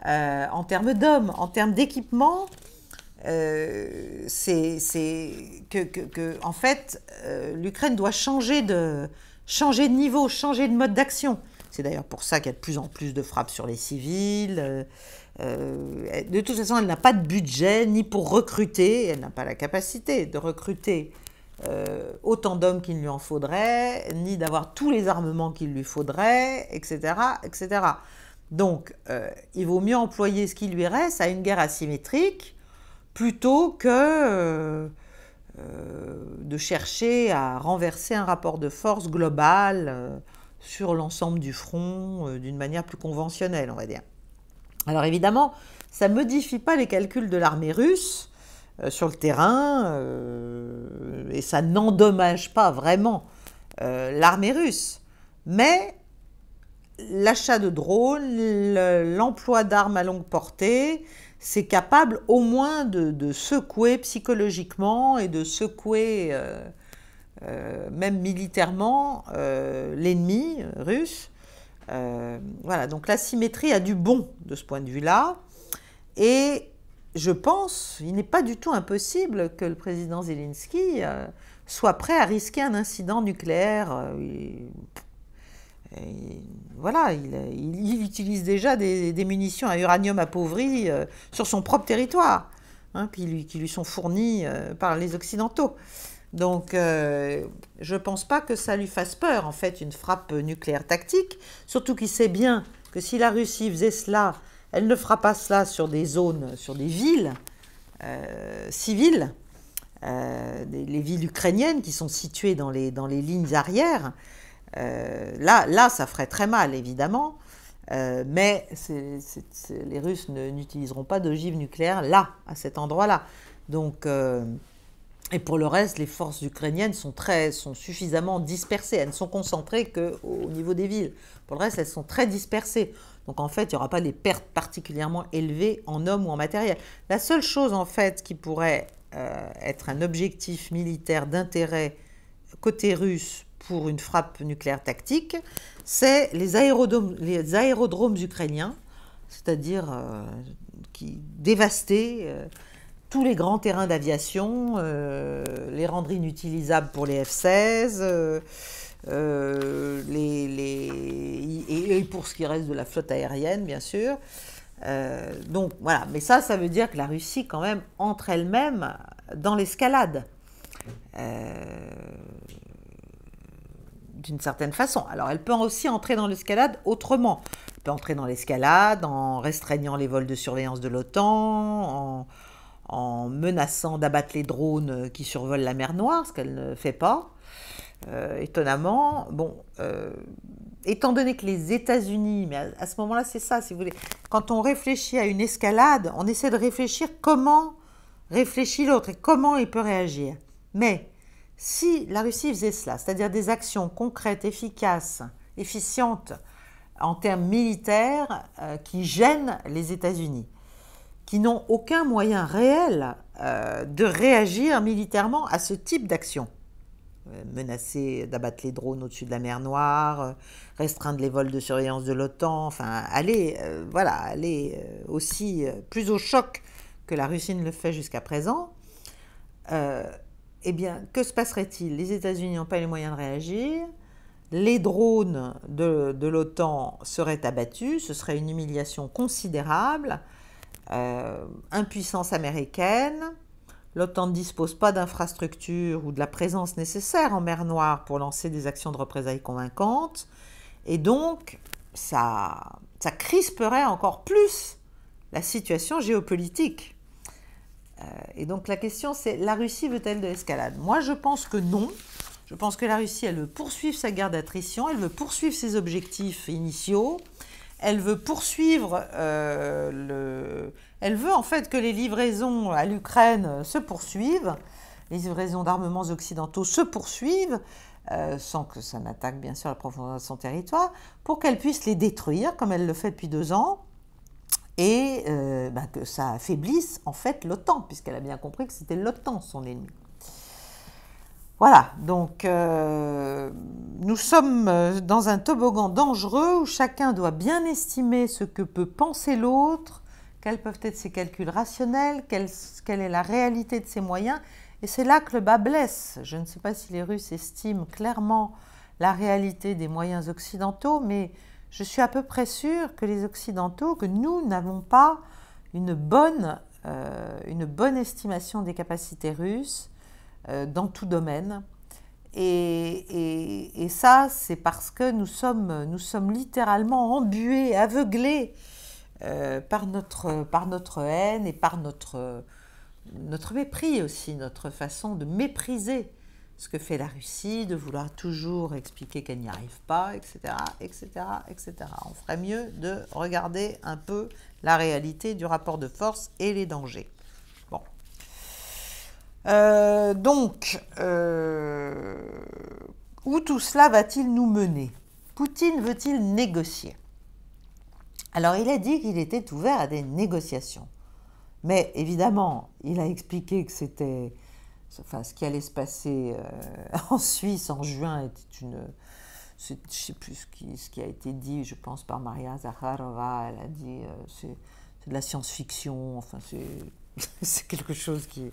en termes d'hommes, en termes d'équipement, en fait, l'Ukraine doit changer de niveau, changer de mode d'action. C'est d'ailleurs pour ça qu'il y a de plus en plus de frappes sur les civils. De toute façon, elle n'a pas de budget, ni pour recruter, elle n'a pas la capacité de recruter autant d'hommes qu'il lui en faudrait, ni d'avoir tous les armements qu'il lui faudrait, etc., etc. Donc, il vaut mieux employer ce qui lui reste à une guerre asymétrique, plutôt que de chercher à renverser un rapport de force global sur l'ensemble du front d'une manière plus conventionnelle, on va dire. Alors évidemment, ça ne modifie pas les calculs de l'armée russe sur le terrain et ça n'endommage pas vraiment l'armée russe. Mais l'achat de drones, l'emploi d'armes à longue portée, c'est capable au moins de secouer psychologiquement et de secouer même militairement l'ennemi russe. Voilà, donc l'asymétrie a du bon de ce point de vue-là. Et je pense, il n'est pas du tout impossible que le président Zelensky soit prêt à risquer un incident nucléaire. Voilà, il utilise déjà des munitions à uranium appauvri sur son propre territoire, hein, qui lui sont fournies par les Occidentaux. Donc, je ne pense pas que ça lui fasse peur, en fait, une frappe nucléaire tactique, surtout qu'il sait bien que si la Russie faisait cela, elle ne fera pas cela sur des zones, sur des villes civiles, les villes ukrainiennes qui sont situées dans les lignes arrières. Là, ça ferait très mal, évidemment, mais les Russes n'utiliseront pas d'ogive nucléaire là, à cet endroit-là. Donc, et pour le reste, les forces ukrainiennes sont suffisamment dispersées. Elles ne sont concentrées qu'au niveau des villes. Pour le reste, elles sont très dispersées. Donc, en fait, il n'y aura pas des pertes particulièrement élevées en hommes ou en matériel. La seule chose, en fait, qui pourrait être un objectif militaire d'intérêt côté russe pour une frappe nucléaire tactique, c'est les aérodromes ukrainiens. c'est-à-dire qui dévastait tous les grands terrains d'aviation, les rendre inutilisables pour les F-16, et pour ce qui reste de la flotte aérienne, bien sûr. Donc voilà, mais ça veut dire que la Russie, quand même, entre elle-même dans l'escalade. D'une certaine façon. Alors, elle peut aussi entrer dans l'escalade autrement. Elle peut entrer dans l'escalade en restreignant les vols de surveillance de l'OTAN, en menaçant d'abattre les drones qui survolent la mer Noire, ce qu'elle ne fait pas. Étonnamment, bon, étant donné que les États-Unis, mais à ce moment-là, c'est ça, si vous voulez, quand on réfléchit à une escalade, on essaie de réfléchir comment réfléchit l'autre et comment il peut réagir. Mais si la Russie faisait cela, c'est-à-dire des actions concrètes, efficaces, efficientes en termes militaires qui gênent les États-Unis, qui n'ont aucun moyen réel de réagir militairement à ce type d'action, menacer d'abattre les drones au-dessus de la mer Noire, restreindre les vols de surveillance de l'OTAN, enfin aller aussi plus au choc que la Russie ne le fait jusqu'à présent, eh bien, que se passerait-il? Les États-Unis n'ont pas les moyens de réagir, les drones de l'OTAN seraient abattus, ce serait une humiliation considérable, impuissance américaine, l'OTAN ne dispose pas d'infrastructures ou de la présence nécessaire en mer Noire pour lancer des actions de représailles convaincantes, et donc ça crisperait encore plus la situation géopolitique. Et donc la question c'est, la Russie veut-elle de l'escalade? Moi je pense que non. Je pense que la Russie, elle veut poursuivre sa guerre d'attrition, elle veut poursuivre ses objectifs initiaux, elle veut poursuivre elle veut en fait que les livraisons à l'Ukraine se poursuivent, les livraisons d'armements occidentaux se poursuivent, sans que ça n'attaque bien sûr la profondeur de son territoire, pour qu'elle puisse les détruire, comme elle le fait depuis 2 ans, et que ça affaiblisse en fait l'OTAN, puisqu'elle a bien compris que c'était l'OTAN son ennemi. Voilà, donc nous sommes dans un toboggan dangereux où chacun doit bien estimer ce que peut penser l'autre, quels peuvent être ses calculs rationnels, quelle est la réalité de ses moyens, et c'est là que le bas blesse. Je ne sais pas si les Russes estiment clairement la réalité des moyens occidentaux, mais je suis à peu près sûre que les Occidentaux, que nous n'avons pas une bonne estimation des capacités russes dans tout domaine. Et ça, c'est parce que nous sommes littéralement embués, aveuglés par notre haine et par notre mépris aussi, notre façon de mépriser ce que fait la Russie, de vouloir toujours expliquer qu'elle n'y arrive pas, etc., etc., etc. On ferait mieux de regarder un peu la réalité du rapport de force et les dangers. Bon. Où tout cela va-t-il nous mener? Poutine veut-il négocier? Alors, il a dit qu'il était ouvert à des négociations. Mais évidemment, il a expliqué que c'était... Enfin, ce qui allait se passer en Suisse en juin était je ne sais plus ce qui a été dit, je pense, par Maria Zakharova. Elle a dit c'est de la science-fiction, enfin, c'est quelque chose qui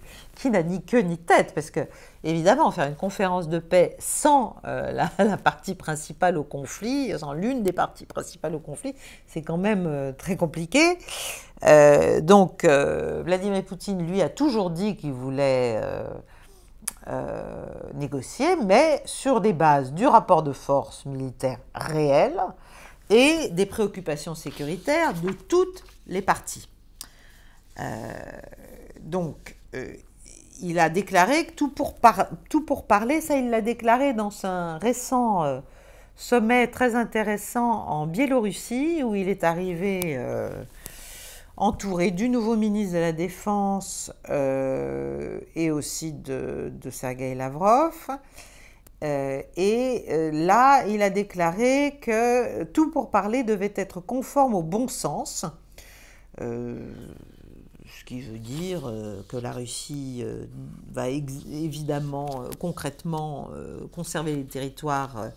n'a ni queue ni tête, parce que, évidemment, faire une conférence de paix sans la partie principale au conflit, sans l'une des parties principales au conflit, c'est quand même très compliqué. Donc, Vladimir Poutine, lui, a toujours dit qu'il voulait négocier, mais sur des bases du rapport de force militaire réel et des préoccupations sécuritaires de toutes les parties. Il a déclaré que tout pour parler, ça il l'a déclaré dans un récent sommet très intéressant en Biélorussie, où il est arrivé entouré du nouveau ministre de la Défense et aussi de Sergueï Lavrov. Là, il a déclaré que tout pour parler devait être conforme au bon sens, ce qui veut dire que la Russie va évidemment, concrètement, conserver les territoires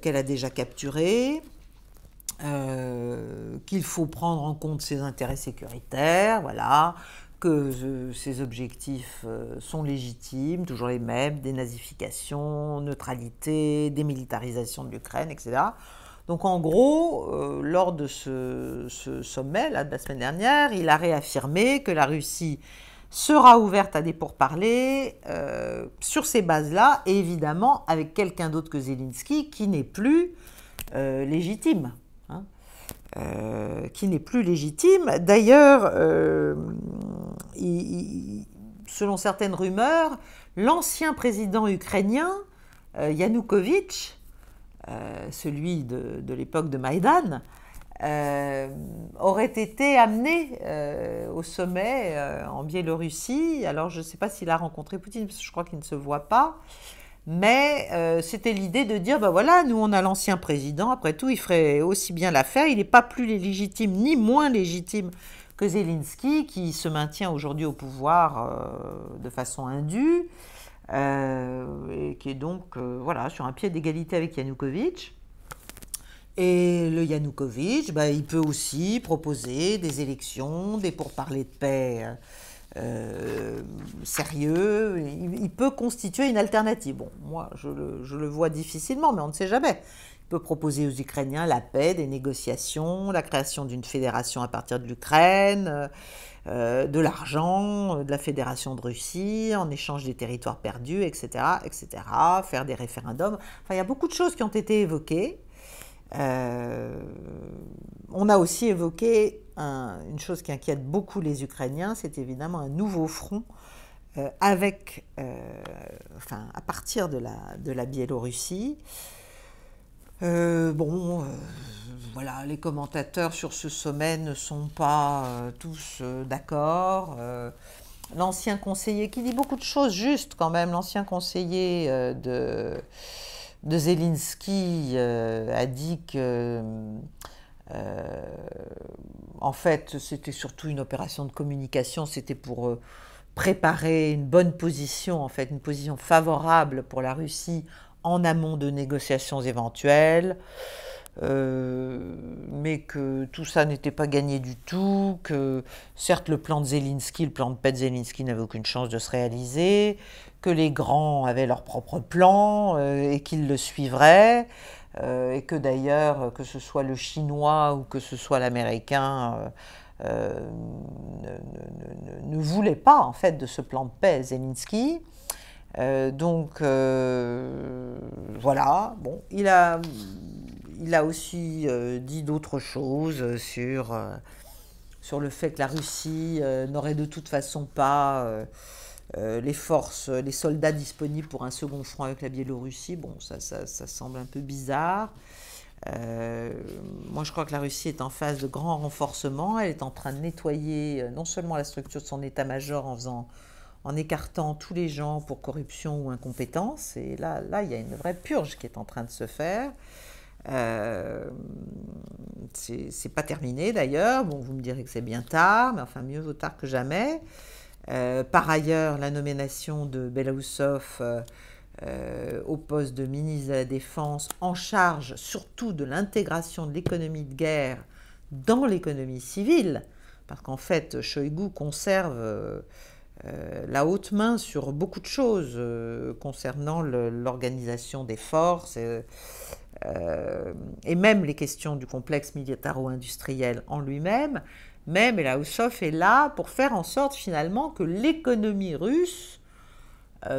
qu'elle a déjà capturés, qu'il faut prendre en compte ses intérêts sécuritaires, voilà, que ses objectifs sont légitimes, toujours les mêmes, dénazification, neutralité, démilitarisation de l'Ukraine, etc. Donc en gros, lors de ce sommet là, de la semaine dernière, il a réaffirmé que la Russie sera ouverte à des pourparlers sur ces bases-là, et évidemment avec quelqu'un d'autre que Zelensky qui n'est plus légitime. Hein, qui n'est plus légitime. D'ailleurs, selon certaines rumeurs, l'ancien président ukrainien, Yanukovych, celui de l'époque de Maïdan, aurait été amené au sommet en Biélorussie. Alors je ne sais pas s'il a rencontré Poutine, parce que je crois qu'il ne se voit pas. Mais c'était l'idée de dire, ben voilà, nous on a l'ancien président, après tout il ferait aussi bien l'affaire, il n'est pas plus légitime ni moins légitime que Zelensky, qui se maintient aujourd'hui au pouvoir de façon indue, et qui est donc voilà, sur un pied d'égalité avec Yanukovych. Et le Yanukovych, ben, il peut aussi proposer des élections, des pourparlers de paix sérieux, il peut constituer une alternative. Bon, moi, je le vois difficilement, mais on ne sait jamais. Il peut proposer aux Ukrainiens la paix, des négociations, la création d'une fédération à partir de l'Ukraine, de l'argent, de la fédération de Russie, en échange des territoires perdus, etc., etc., faire des référendums. Enfin, il y a beaucoup de choses qui ont été évoquées. On a aussi évoqué une chose qui inquiète beaucoup les Ukrainiens, c'est évidemment un nouveau front à partir de la Biélorussie. Voilà, les commentateurs sur ce sommet ne sont pas tous d'accord. L'ancien conseiller, qui dit beaucoup de choses justes quand même, l'ancien conseiller de Zelensky a dit que en fait c'était surtout une opération de communication, c'était pour préparer une bonne position, en fait une position favorable pour la Russie en amont de négociations éventuelles, mais que tout ça n'était pas gagné du tout, que certes le plan de Zelensky, le plan de paix de Zelensky n'avait aucune chance de se réaliser, que les grands avaient leur propre plan et qu'ils le suivraient, et que d'ailleurs, que ce soit le chinois ou que ce soit l'américain, ne voulait pas en fait de ce plan de paix Zelensky. Voilà, bon, il a aussi dit d'autres choses sur le fait que la Russie n'aurait de toute façon pas les soldats disponibles pour un second front avec la Biélorussie. Bon, ça semble un peu bizarre. Moi, je crois que la Russie est en phase de grand renforcement. Elle est en train de nettoyer non seulement la structure de son état-major en écartant tous les gens pour corruption ou incompétence. Et là, il y a une vraie purge qui est en train de se faire. C'est pas terminé d'ailleurs. Bon, vous me direz que c'est bien tard, mais enfin, mieux vaut tard que jamais. Par ailleurs, la nomination de Belousov au poste de ministre de la Défense en charge surtout de l'intégration de l'économie de guerre dans l'économie civile, parce qu'en fait, Shoigu conserve la haute main sur beaucoup de choses concernant l'organisation des forces et même les questions du complexe militaro-industriel en lui-même. Mais Belousov est là pour faire en sorte finalement que l'économie russe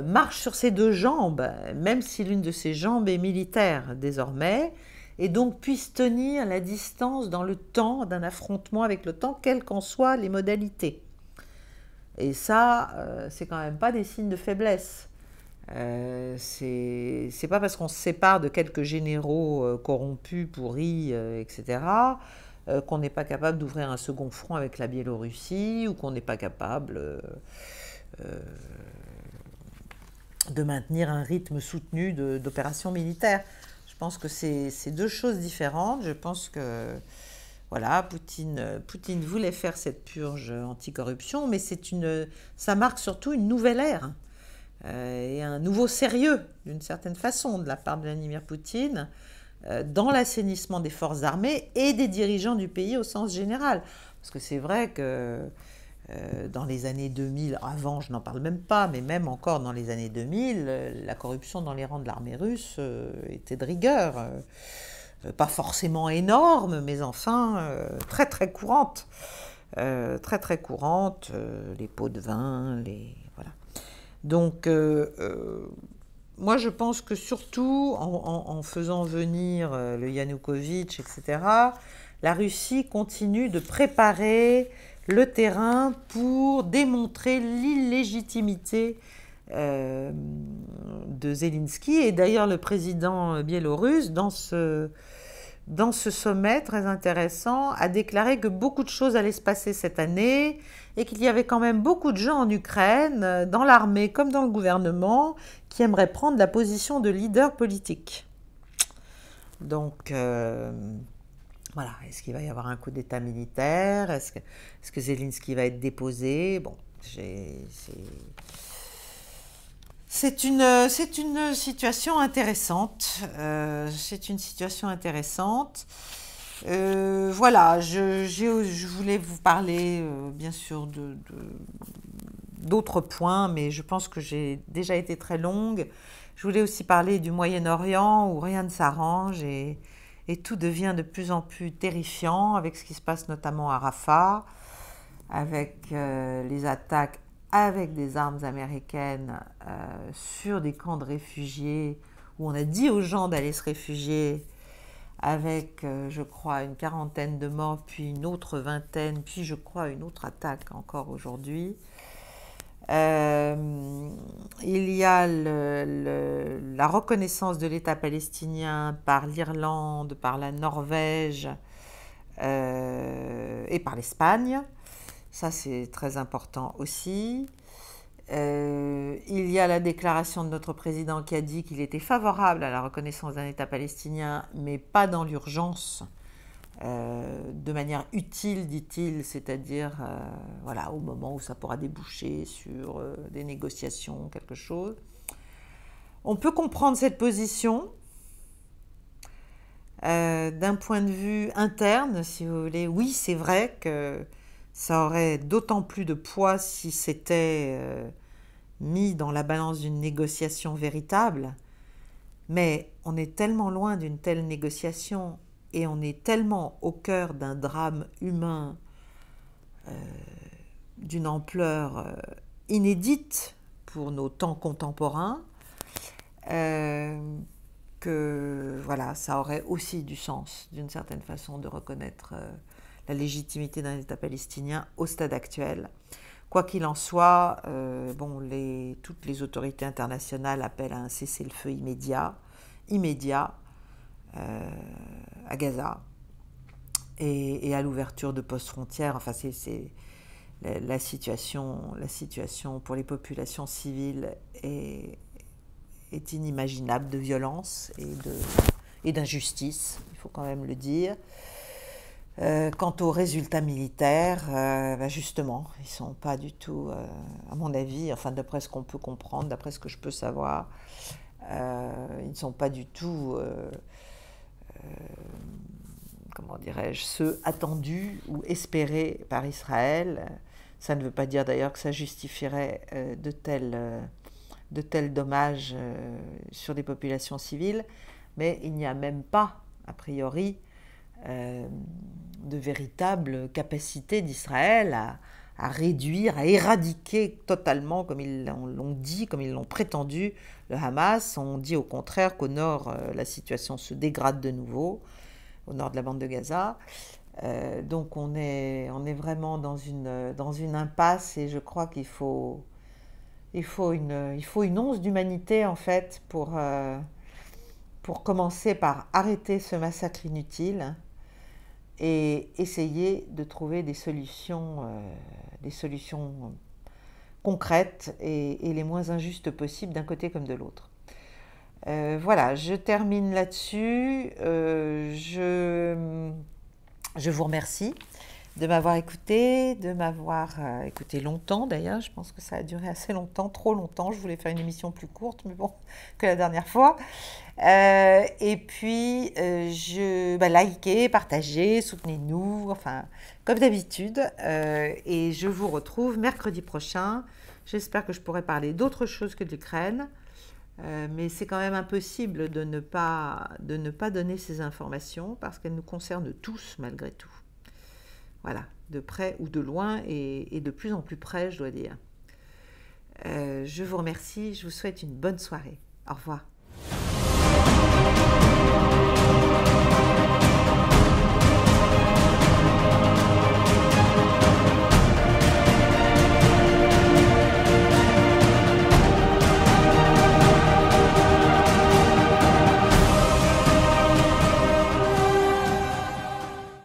marche sur ses deux jambes, même si l'une de ses jambes est militaire désormais, et donc puisse tenir la distance dans le temps d'un affrontement avec l'OTAN, quelles qu'en soient les modalités. Et ça, c'est quand même pas des signes de faiblesse. C'est pas parce qu'on se sépare de quelques généraux corrompus, pourris, etc., qu'on n'est pas capable d'ouvrir un second front avec la Biélorussie, ou qu'on n'est pas capable de maintenir un rythme soutenu d'opérations militaires. Je pense que c'est deux choses différentes. Je pense que voilà, Poutine voulait faire cette purge anticorruption, mais ça marque surtout une nouvelle ère et un nouveau sérieux, d'une certaine façon, de la part de Vladimir Poutine, dans l'assainissement des forces armées et des dirigeants du pays au sens général. Parce que c'est vrai que dans les années 2000, avant je n'en parle même pas, mais même encore dans les années 2000, la corruption dans les rangs de l'armée russe était de rigueur. Pas forcément énorme, mais enfin très très courante. Très très courante, les pots de vin, voilà. Donc, moi je pense que surtout en faisant venir le Yanukovych, etc., la Russie continue de préparer le terrain pour démontrer l'illégitimité de Zelensky. Et d'ailleurs, le président biélorusse, dans ce sommet très intéressant, a déclaré que beaucoup de choses allaient se passer cette année et qu'il y avait quand même beaucoup de gens en Ukraine, dans l'armée comme dans le gouvernement, qui aimeraient prendre la position de leader politique. Donc, voilà, est-ce qu'il va y avoir un coup d'État militaire? Est-ce que Zelensky va être déposé? Bon, c'est une situation intéressante. C'est une situation intéressante. Voilà, je voulais vous parler, bien sûr, d'autres points, mais je pense que j'ai déjà été très longue. Je voulais aussi parler du Moyen-Orient, où rien ne s'arrange et tout devient de plus en plus terrifiant, avec ce qui se passe notamment à Rafah, avec les attaques avec des armes américaines sur des camps de réfugiés, où on a dit aux gens d'aller se réfugier, avec, je crois, une quarantaine de morts, puis une autre vingtaine, puis je crois une autre attaque encore aujourd'hui. Il y a la reconnaissance de l'État palestinien par l'Irlande, par la Norvège et par l'Espagne. Ça, c'est très important aussi. Il y a la déclaration de notre président qui a dit qu'il était favorable à la reconnaissance d'un État palestinien, mais pas dans l'urgence, de manière utile, dit-il, c'est-à-dire voilà, au moment où ça pourra déboucher sur des négociations, quelque chose. On peut comprendre cette position d'un point de vue interne, si vous voulez. Oui, c'est vrai que ça aurait d'autant plus de poids si c'était mis dans la balance d'une négociation véritable, mais on est tellement loin d'une telle négociation et on est tellement au cœur d'un drame humain d'une ampleur inédite pour nos temps contemporains que voilà, ça aurait aussi du sens d'une certaine façon de reconnaître la légitimité d'un État palestinien au stade actuel. Quoi qu'il en soit, bon, toutes les autorités internationales appellent à un cessez-le-feu immédiat à Gaza et à l'ouverture de postes frontières. Enfin, c'est la situation pour les populations civiles est inimaginable de violence et d'injustice, il faut quand même le dire. Quant aux résultats militaires, justement, ils ne sont pas du tout, à mon avis, enfin d'après ce qu'on peut comprendre, d'après ce que je peux savoir, ils ne sont pas du tout, comment dirais-je, ceux attendus ou espérés par Israël. Ça ne veut pas dire d'ailleurs que ça justifierait de tels dommages sur des populations civiles, mais il n'y a même pas, a priori, de véritable capacité d'Israël à réduire, à éradiquer totalement, comme ils l'ont dit, comme ils l'ont prétendu, le Hamas. On dit au contraire qu'au nord, la situation se dégrade de nouveau, au nord de la bande de Gaza. Donc on est vraiment dans une impasse et je crois qu'il faut une once d'humanité en fait pour commencer par arrêter ce massacre inutile et essayer de trouver des solutions concrètes et les moins injustes possibles d'un côté comme de l'autre. Voilà, je termine là-dessus. Je vous remercie de m'avoir écouté, de m'avoir écouté longtemps d'ailleurs. Je pense que ça a duré assez longtemps, trop longtemps. Je voulais faire une émission plus courte, mais bon, que la dernière fois. Et puis, likez, partagez, soutenez-nous, enfin, comme d'habitude. Et je vous retrouve mercredi prochain. J'espère que je pourrai parler d'autre chose que de l'Ukraine. Mais c'est quand même impossible de ne pas donner ces informations parce qu'elles nous concernent tous malgré tout. Voilà, de près ou de loin et de plus en plus près, je dois dire. Je vous remercie, je vous souhaite une bonne soirée. Au revoir.